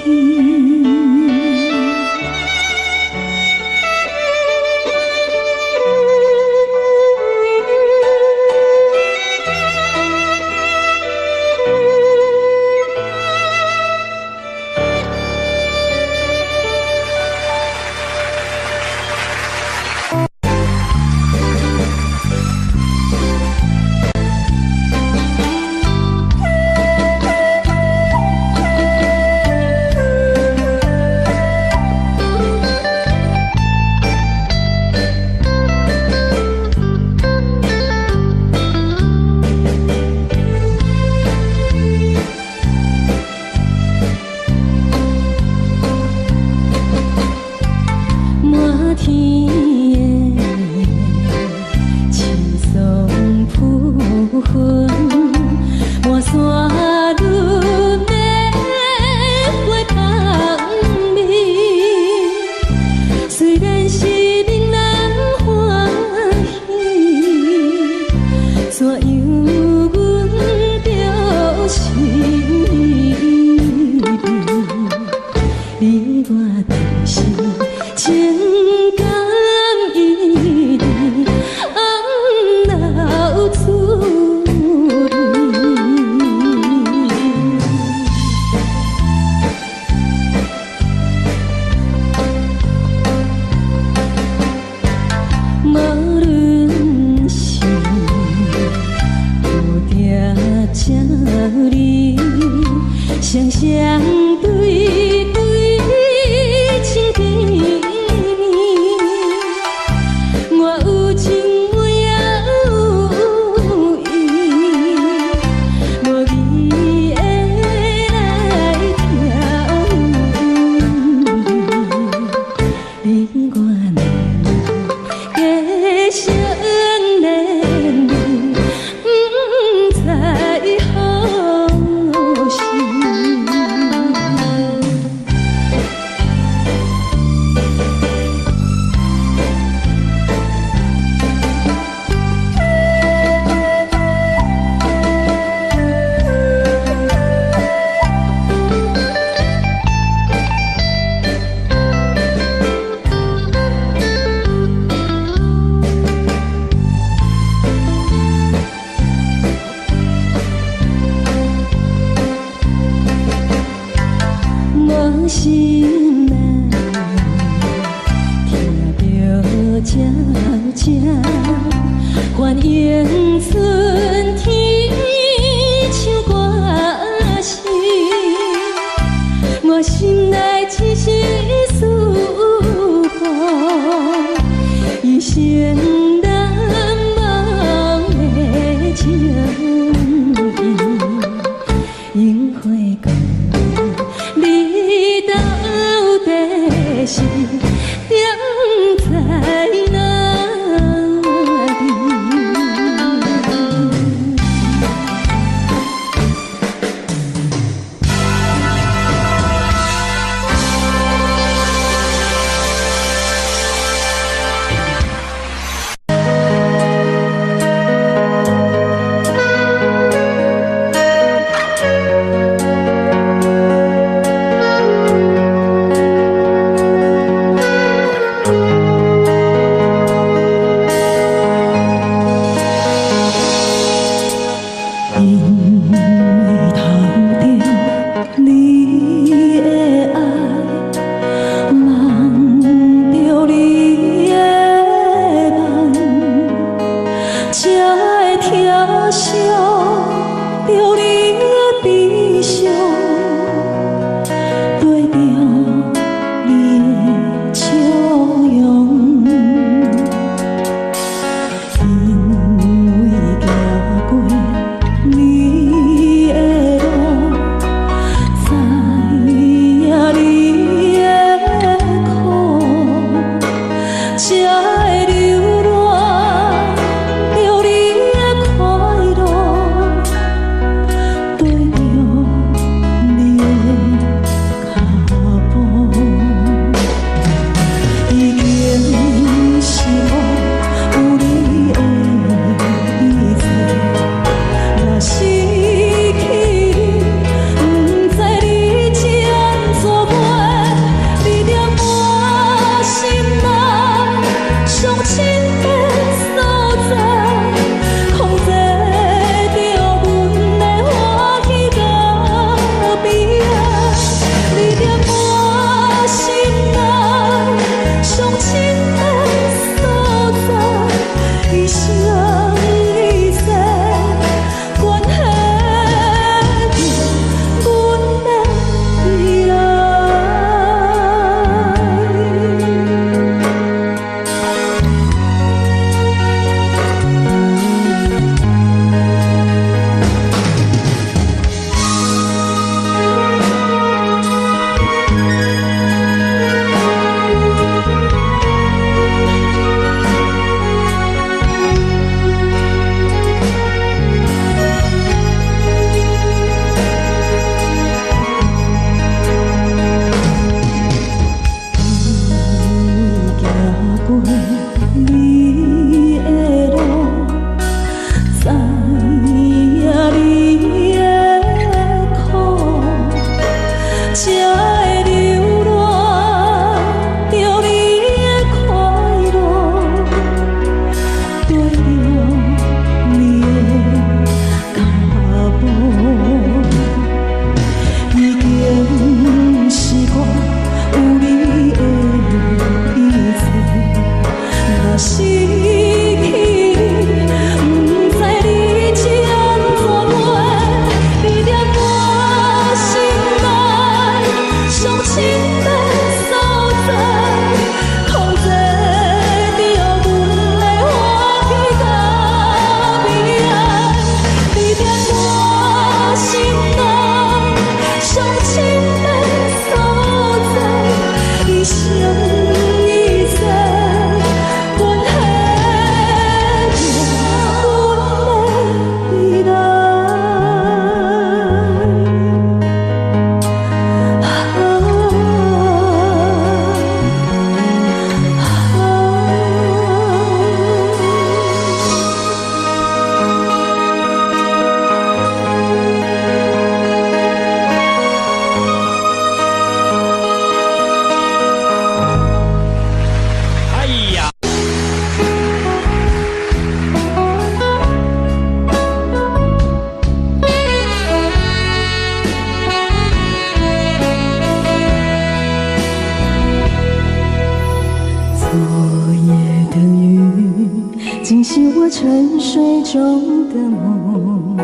沉睡中的梦，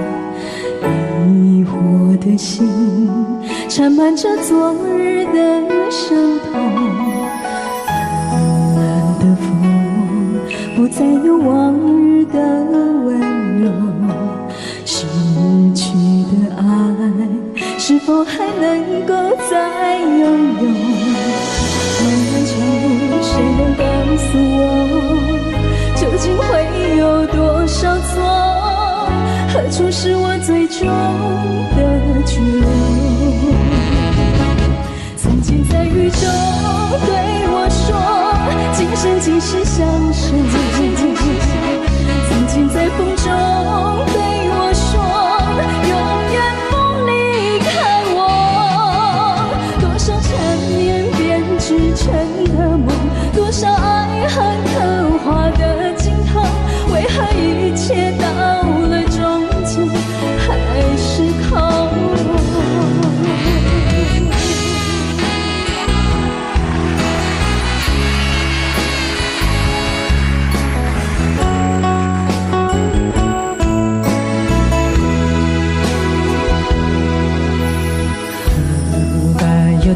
疑惑的心缠满着昨日的伤痛。蓝的风不再有往日的温柔，失去的爱是否还能够再拥有？漫漫长路，谁能告诉我，究竟会有多少错？何处是我最终的居留？曾经在雨中对我说，今生今世相守。曾经在风中对我说，永远不离开我。多少缠绵编织成的梦，多少爱恨刻画的镜头，为何一切到了终结还是靠我？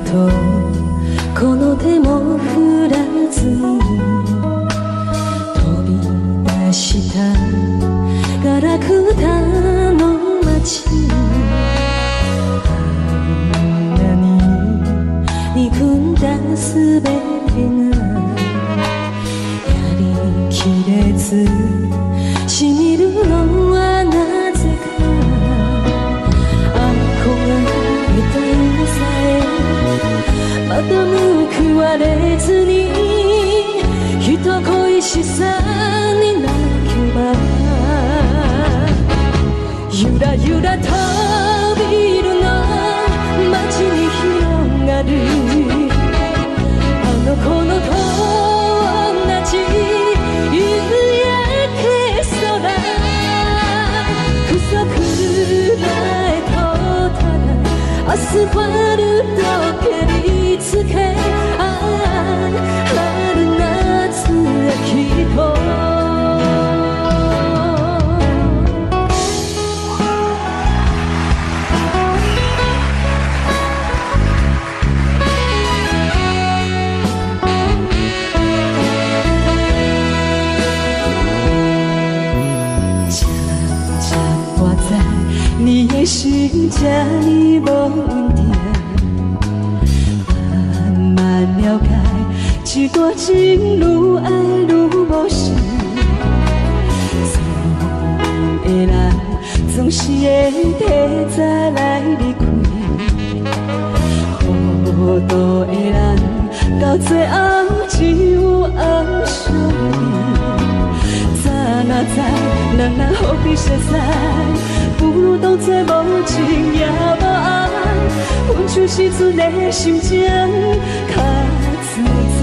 とこの手も振らずに飛び出したガラクタの街に、あんなに憎んだすべてがやりきれずしみるのはなぜか。憧れた今さえまた報われずに、人恋しさに泣けばゆらゆらとビルの街に広がるあの頃と同じ夕焼け空、草くらえとただアスファルト蹴りつけ、春夏秋と你也是家里梦的，慢慢了解，几多情愈爱愈无心。总的人总是会提早来离开，糊涂的人到最后只有红相依。早哪知人人何必熟悉？不如当作无情也无爱，分手时阵的心情较自在。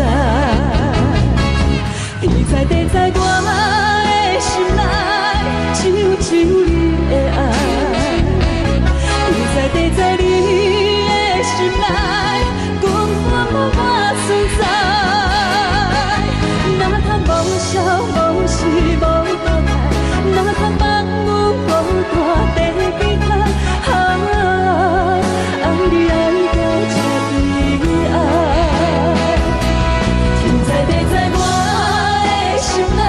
天知地知我的心内只有你的爱，天知地知你的心内根本无存在。哪通无笑无死无交代，哪通放阮孤单地其他，爱你爱到彻底爱。天知地知我的心内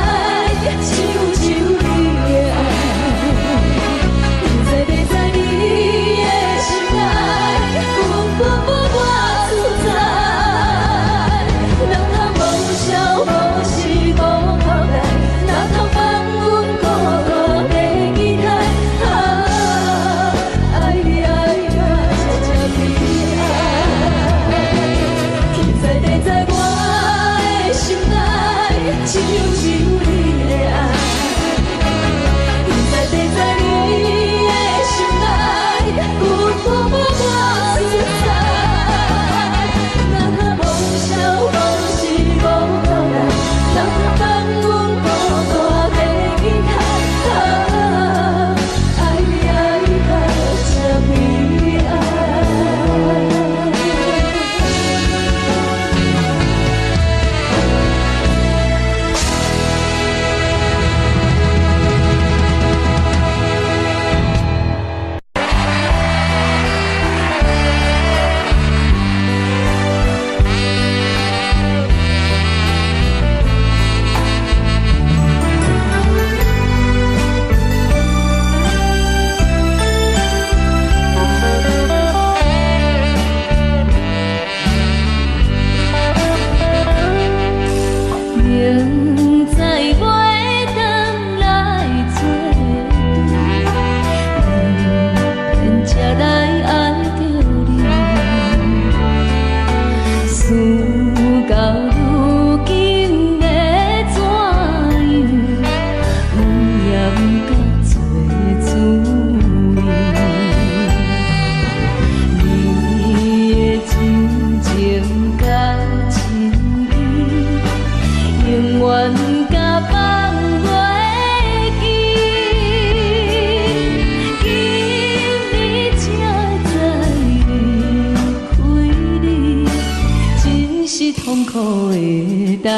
痛苦的代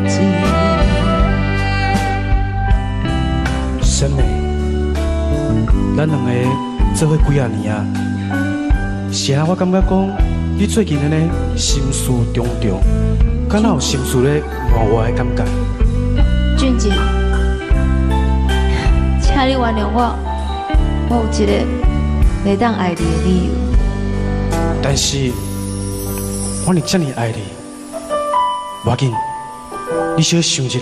志。婶妹，咱两个做伙几啊年啊，是啊，我感觉讲你最近安尼心事重重，敢若有心事咧换我的感觉。俊杰，请你原谅我，我有一个袂当爱你的理由。但是我若这么爱你，无要紧，你小想一下，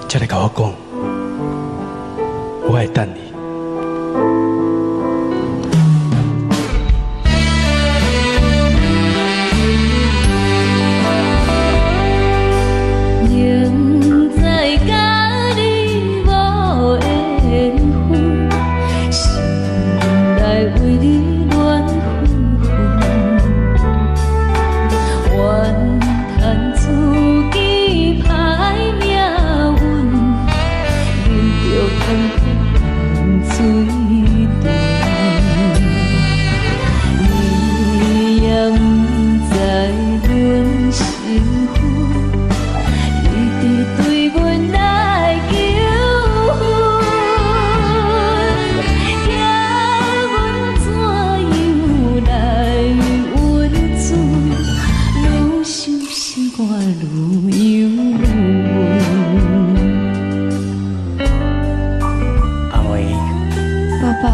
才来甲我讲，我会等你。仍在甲你无缘分，心内为你乱纷纷，怨叹自己歹命运，忍着痛苦淡水长。你也不知阮心魂。对阮来求婚，叫阮怎样来温存？愈想心肝愈忧闷。阿妹，爸爸，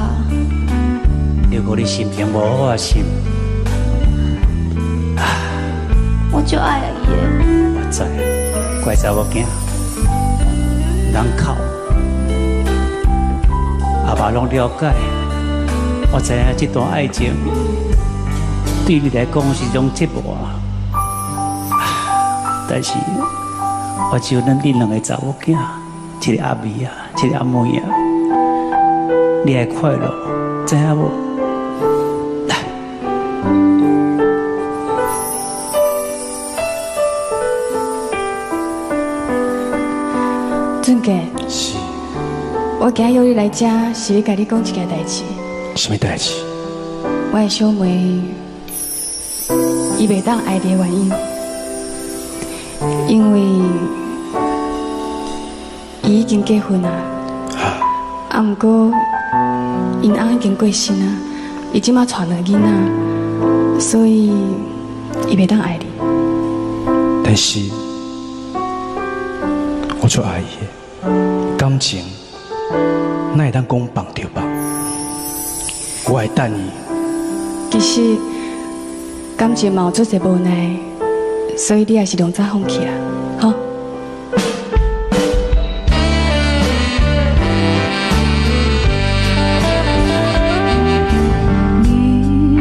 如果你心情无好心，我就爱伊的。我知，怪查某囝，人哭，阿爸拢了解。我知影这段爱情对你来讲是一种折磨，但是我只有咱恁两个查某囝，一个阿妹啊，一个阿妹啊，你会快乐，知影无？俊杰，是，我今日约你来这，是要甲你讲一件代志。什么代志？我的小妹，伊袂当爱你的原因，因为伊已经结婚啊。啊，毋过因翁已经过身啊，伊即马带了囡仔，所以伊袂当爱你。但是，我就爱伊的感情，哪会当讲放就放？我会等伊。其实感情嘛有做些无奈，所以你也是两早放弃啦，吼。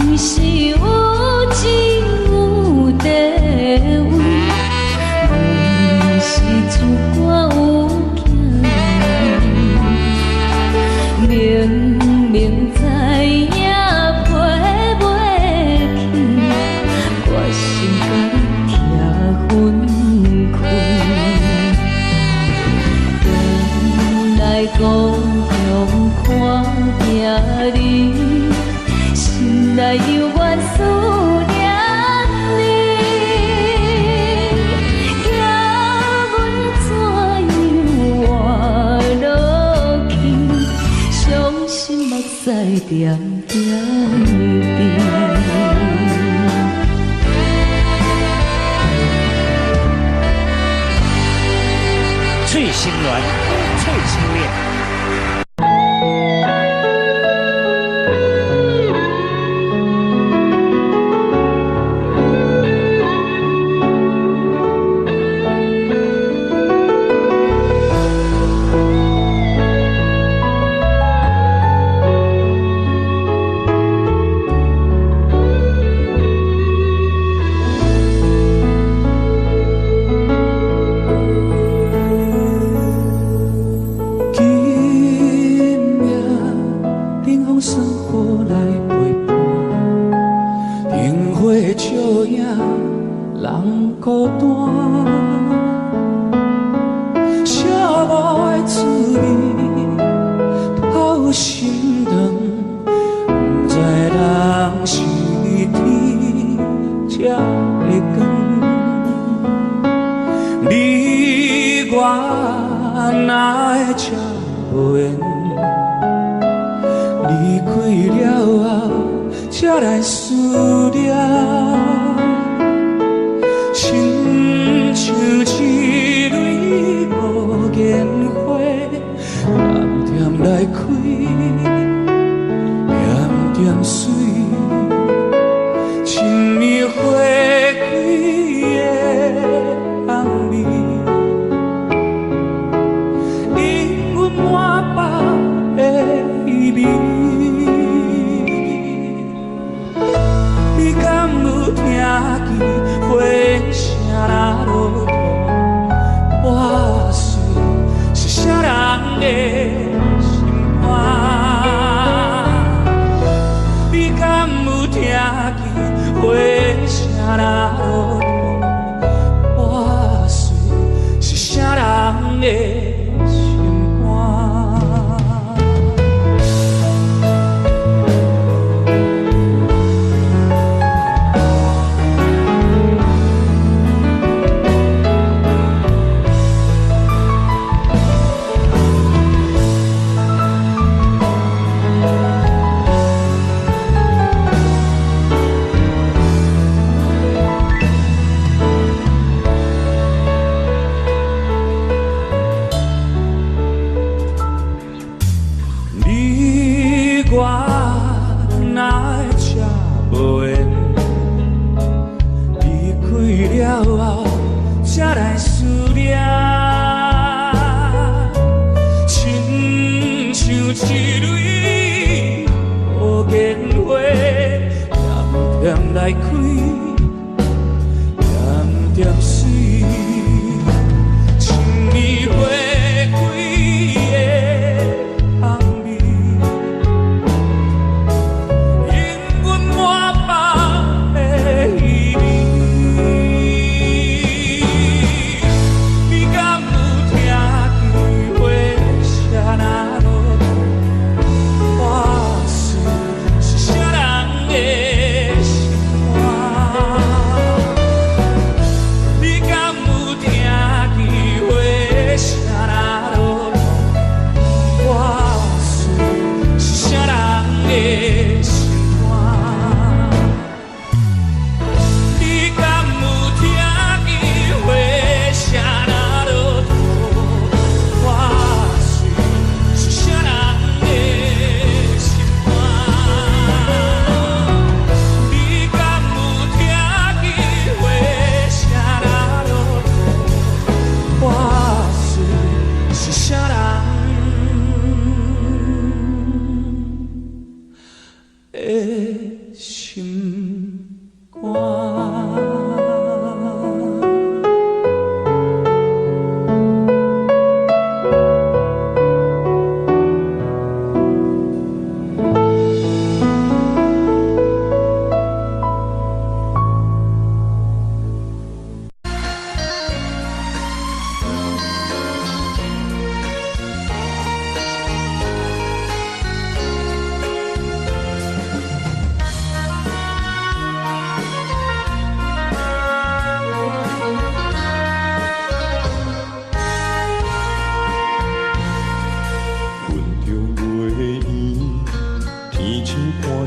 你是有情有地位，阮是主管有行人，明明知影陪袂去，我心甲你拆分开。回来故乡看见你，心内犹原思念你，叫阮怎样活落去？伤心目屎点点滴。翠心鸾，翠青恋。今夜冷风送雨来陪伴，萤火照影人孤单，寂寞的滋味透心肠，不知人是天才会讲。哪会这无缘？离开了后，才来思念，亲像一蕊无言花，淡淡来开，点点水，亲密花开的红暝，因阮满腹的意味。你敢有听见花声若落土？我虽是啥人的心肝？你敢有听见花声若落土？我虽是啥人的？来开，点点水，亲密花开的红暝，因阮满腹的意味。你敢有听见花声若落土？我虽是啥人的？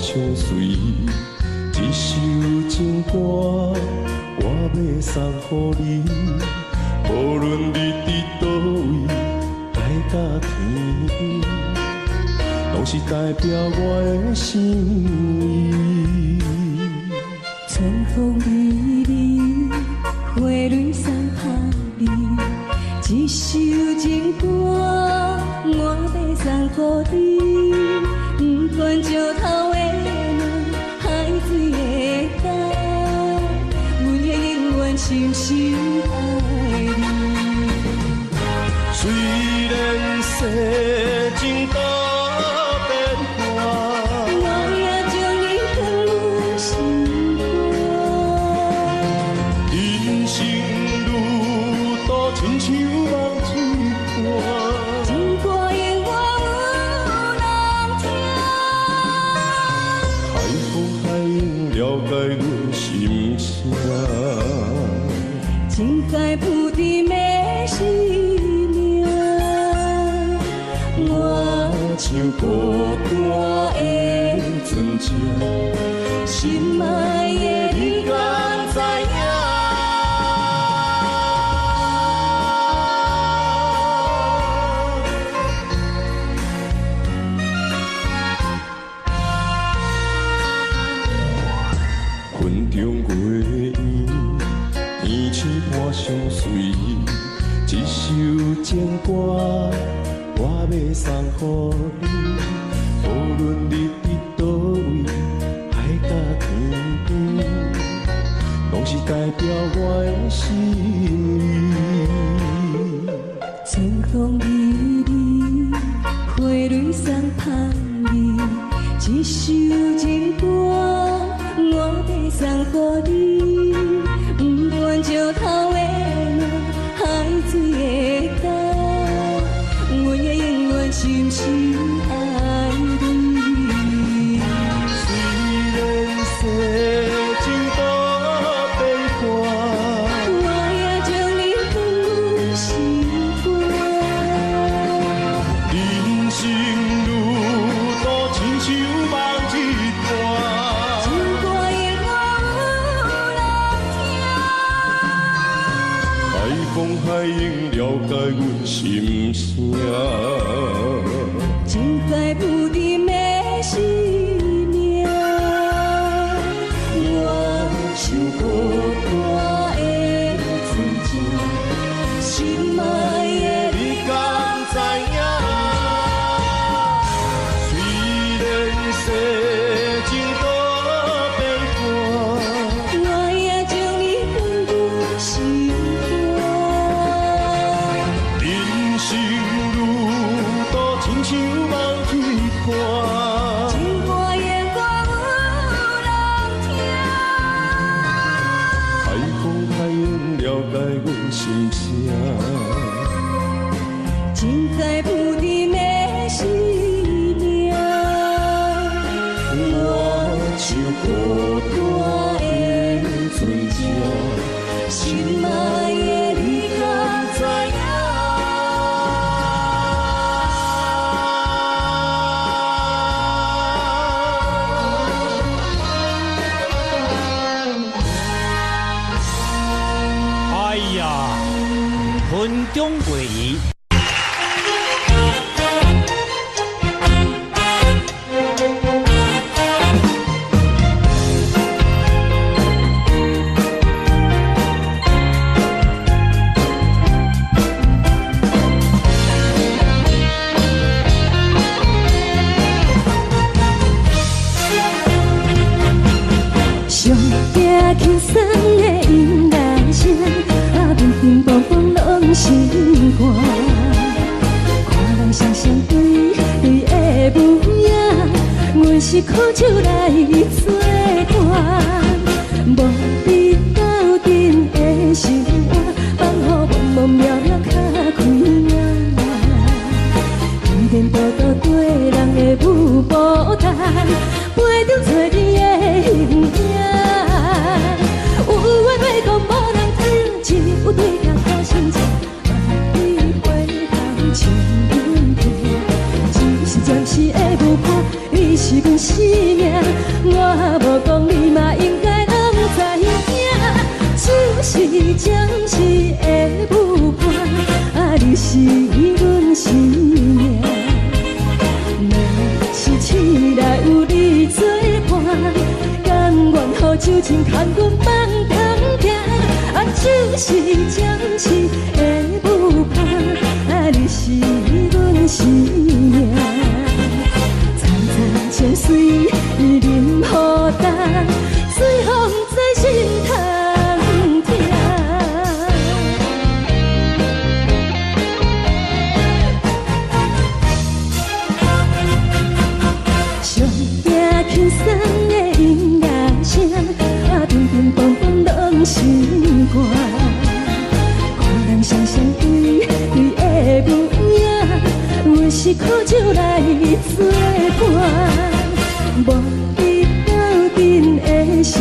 相随，一首情歌，我要送予你。无论你伫倒位，来甲天，拢是代表我的心意。春风微微，花蕊散香味，一首情歌，我要送予你。不管石头的门，海水的干，阮会永远深深爱你。虽然世情多变化，我也将你放阮心肝。人生路途亲像梦一段，情歌永远有人听。海风海涌了解阮心声，情海浮沉的心。孤单的船只，心爱的你敢知影？云中月圆，天星伴相随。一首情歌，我要送予你。无论你伫倒位，海角天边，拢是代表我的心意。春风微微，花蕊送香味。一首情歌，我要送予你。不管石头的路，海水的干，阮会永远深深爱你。虽然世情多悲欢，我也将你放入心肝。人生路途亲像梦一段，情歌永远有人听。海风海影了解阮心声，情在不敌的生命。我像孤单的船只，心爱的你敢知影？虽然世情多悲欢，我也将你放入心肝。人生路途亲像梦一段，情歌永远有人听。海风海影了解阮心声，情在不敌的生命。我像孤单的船只，心爱的你敢知影？哎呀，云中月圆。上惊轻松的音乐声，乒乒乓乓拢心肝。看人双双对对的模样，阮是苦酒来作伴。无伫斗阵的生活，放予茫茫渺渺较开眼。颠颠倒倒对人的舞步弹，陪着找你的形影。有话要讲无人听，只有对镜头心情，万里回头千里地。一时暂时的舞伴，你是阮生命，我无讲你嘛应该拢知影。就是暂时的舞伴，你是阮生命。是醒来有你作伴，甘愿予酒精牵阮放通行。就是暂时的舞伴，你是阮生命。层层泉水任雨淡，随风在心通听。上惊轻松的音乐声，乒乒乓乓拢心肝。看人双双对对的模样，阮是苦酒来作伴。无伫斗阵的生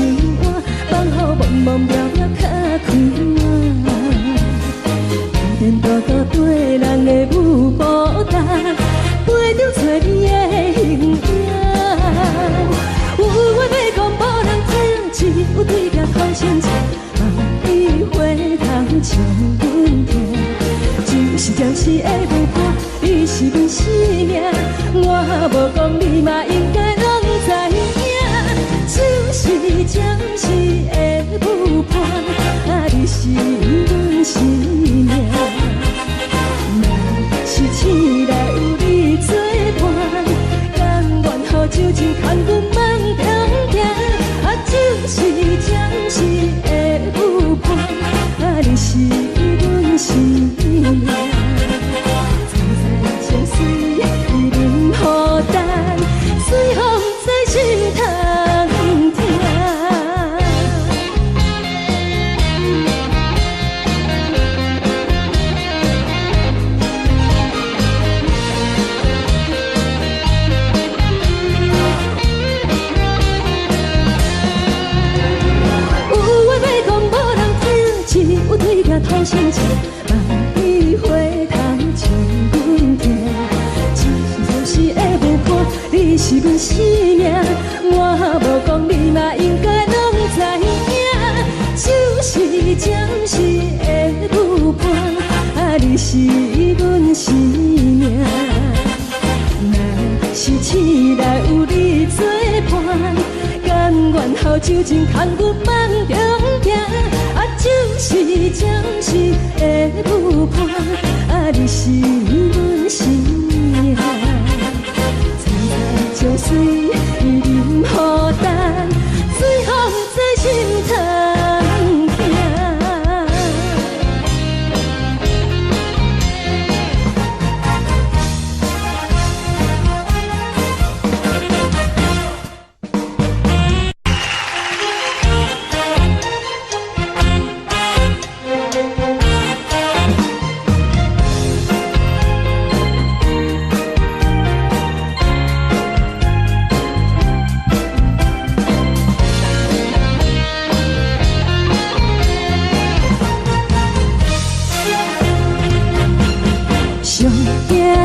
活，放予茫茫渺渺较开眼。颠颠倒倒对人的舞步弹，陪着找你的心切，梦里回头将阮听。就是暂时的无伴，你是阮生命。我无讲你嘛应该拢知影，就是暂时的无伴，你是阮生命。若是醒来有你作伴，甘愿予酒精牵阮梦中行，就是暂时的有伴，你是阮生命。再再相随，伊任孤单，随风在心头听。有对镜讨心切，梦里回头将阮听。就是的无伴，你是阮生命。我无讲你嘛应该拢知影，就是暂时的有伴，你是阮生命。若是醒来有你作伴，甘愿予酒精牵阮梦中行。就是暂时的有伴，你是阮生命。再再相随，伊任孤单，随风在心头听。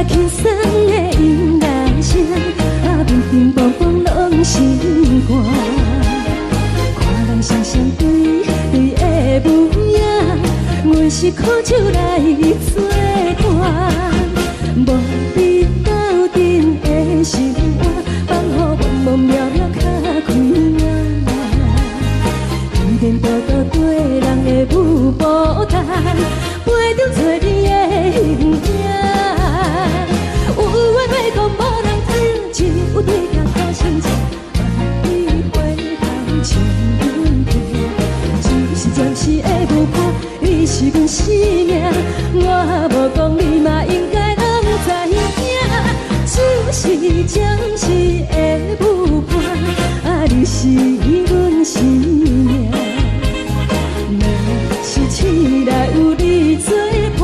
轻松的音乐声，乒乒乓乓拢心肝。看人双双对对的模样，阮是苦酒来作伴。无你斗阵的生活，放予茫茫渺渺较开朗。颠颠倒倒对人的舞步弹，陪着做你的形影。有对镜讨心切，梦里回头将阮听。就是暂时的无伴，你是阮生命。我无讲你嘛应该拢知影，就是暂时的有伴，你是阮生命。若是醒来有你作伴，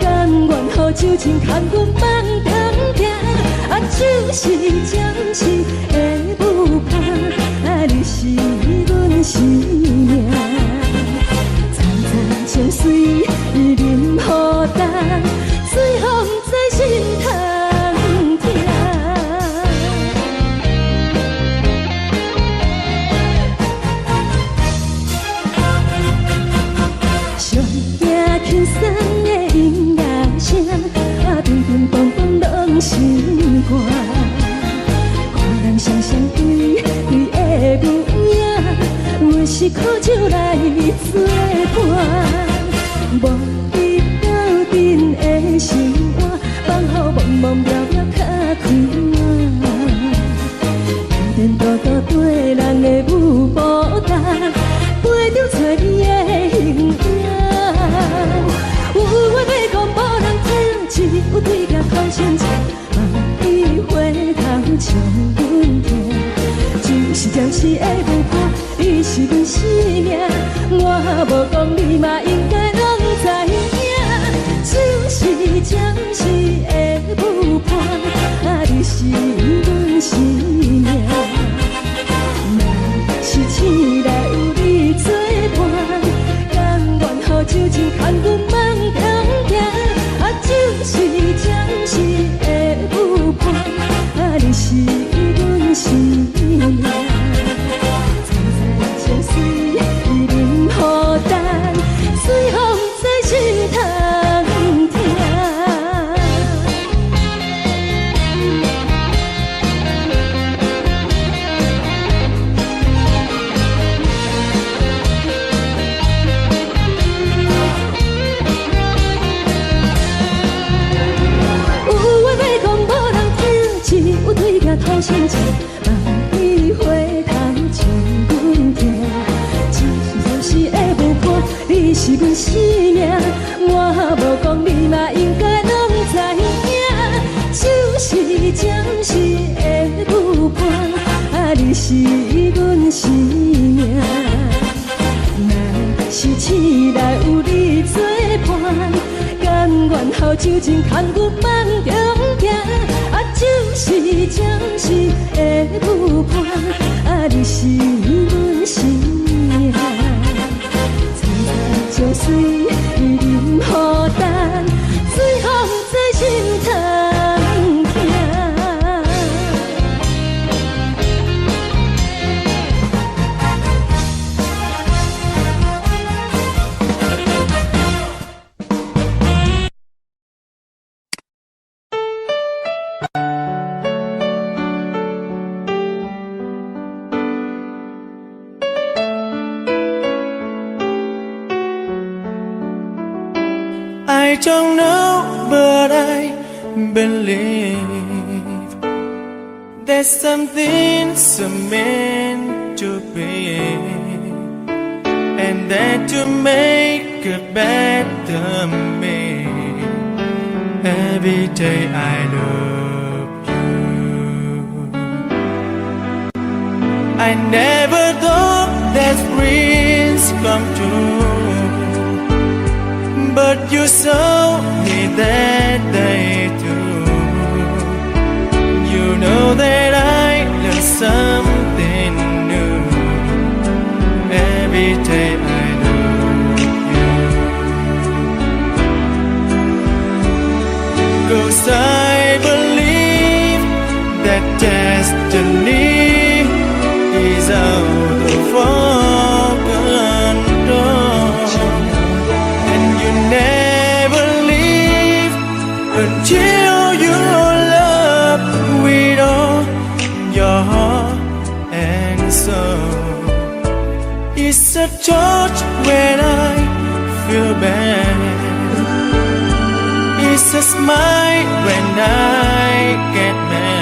甘愿予酒精牵阮梦中行。就是暂时的有伴，你是阮生命。再再相随，伊任孤单，随风在心头听。上听轻松的音乐声，乒乒乓乓拢心肝。看人双双对对的模样，阮是苦酒来作伴。无你斗阵的生活，放予茫茫渺渺较开朗。颠颠倒倒对人的舞步弹，陪着做你的形影。有话要讲无人听，有对镜讨心切，梦里回头将阮听。就是暂时的无伴，你是阮生命。我无讲你嘛应该拢知影，就是暂时的有伴，你是阮生命。若是醒来有你作伴，甘愿予酒精牵阮梦中行，就是暂时的有伴，你是阮生命。再再相随。种心情，万里花香将阮听。就是会有伴，你是阮生命，我无讲你嘛应该拢知影。就是暂时的有伴，你是阮生命。若是醒来有你作伴，甘愿好酒情牵阮梦中行。就是暂时的有伴，你是阮生命。就水任雨淡，水风在心头痛。I don't know, but I believe there's something so meant to be, and that to make a better me. Every day I love you. I never thought that dreams come true, but you saw me that day too. You know that I learned something new. Every day I love you. 'Cause I believe that destiny is out of our control, and you never leave until you love with all your heart and soul. It's a touch when I feel bad, it's a smile when I get mad.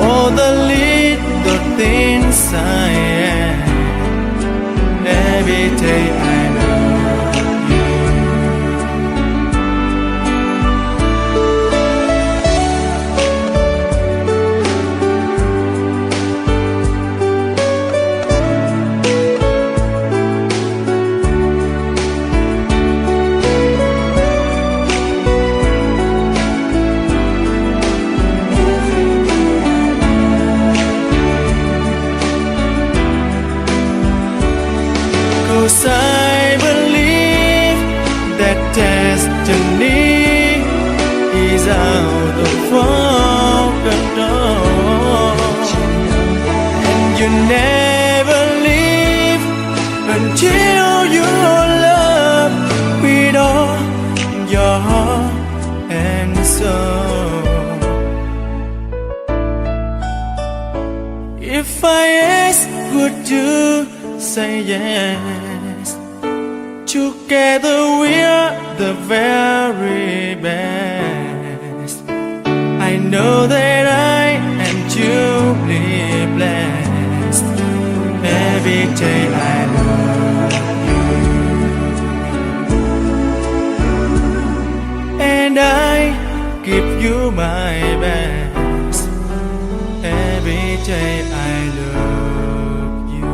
All the little things I am. Every day I love you. Cause I believe that destiny is out of our control, and you never leave until you love with all your heart and soul. If I ask, would you say yes? Together we're the very best. I know that I am truly blessed. Every day I love you, and I give you my best. Every day I love you.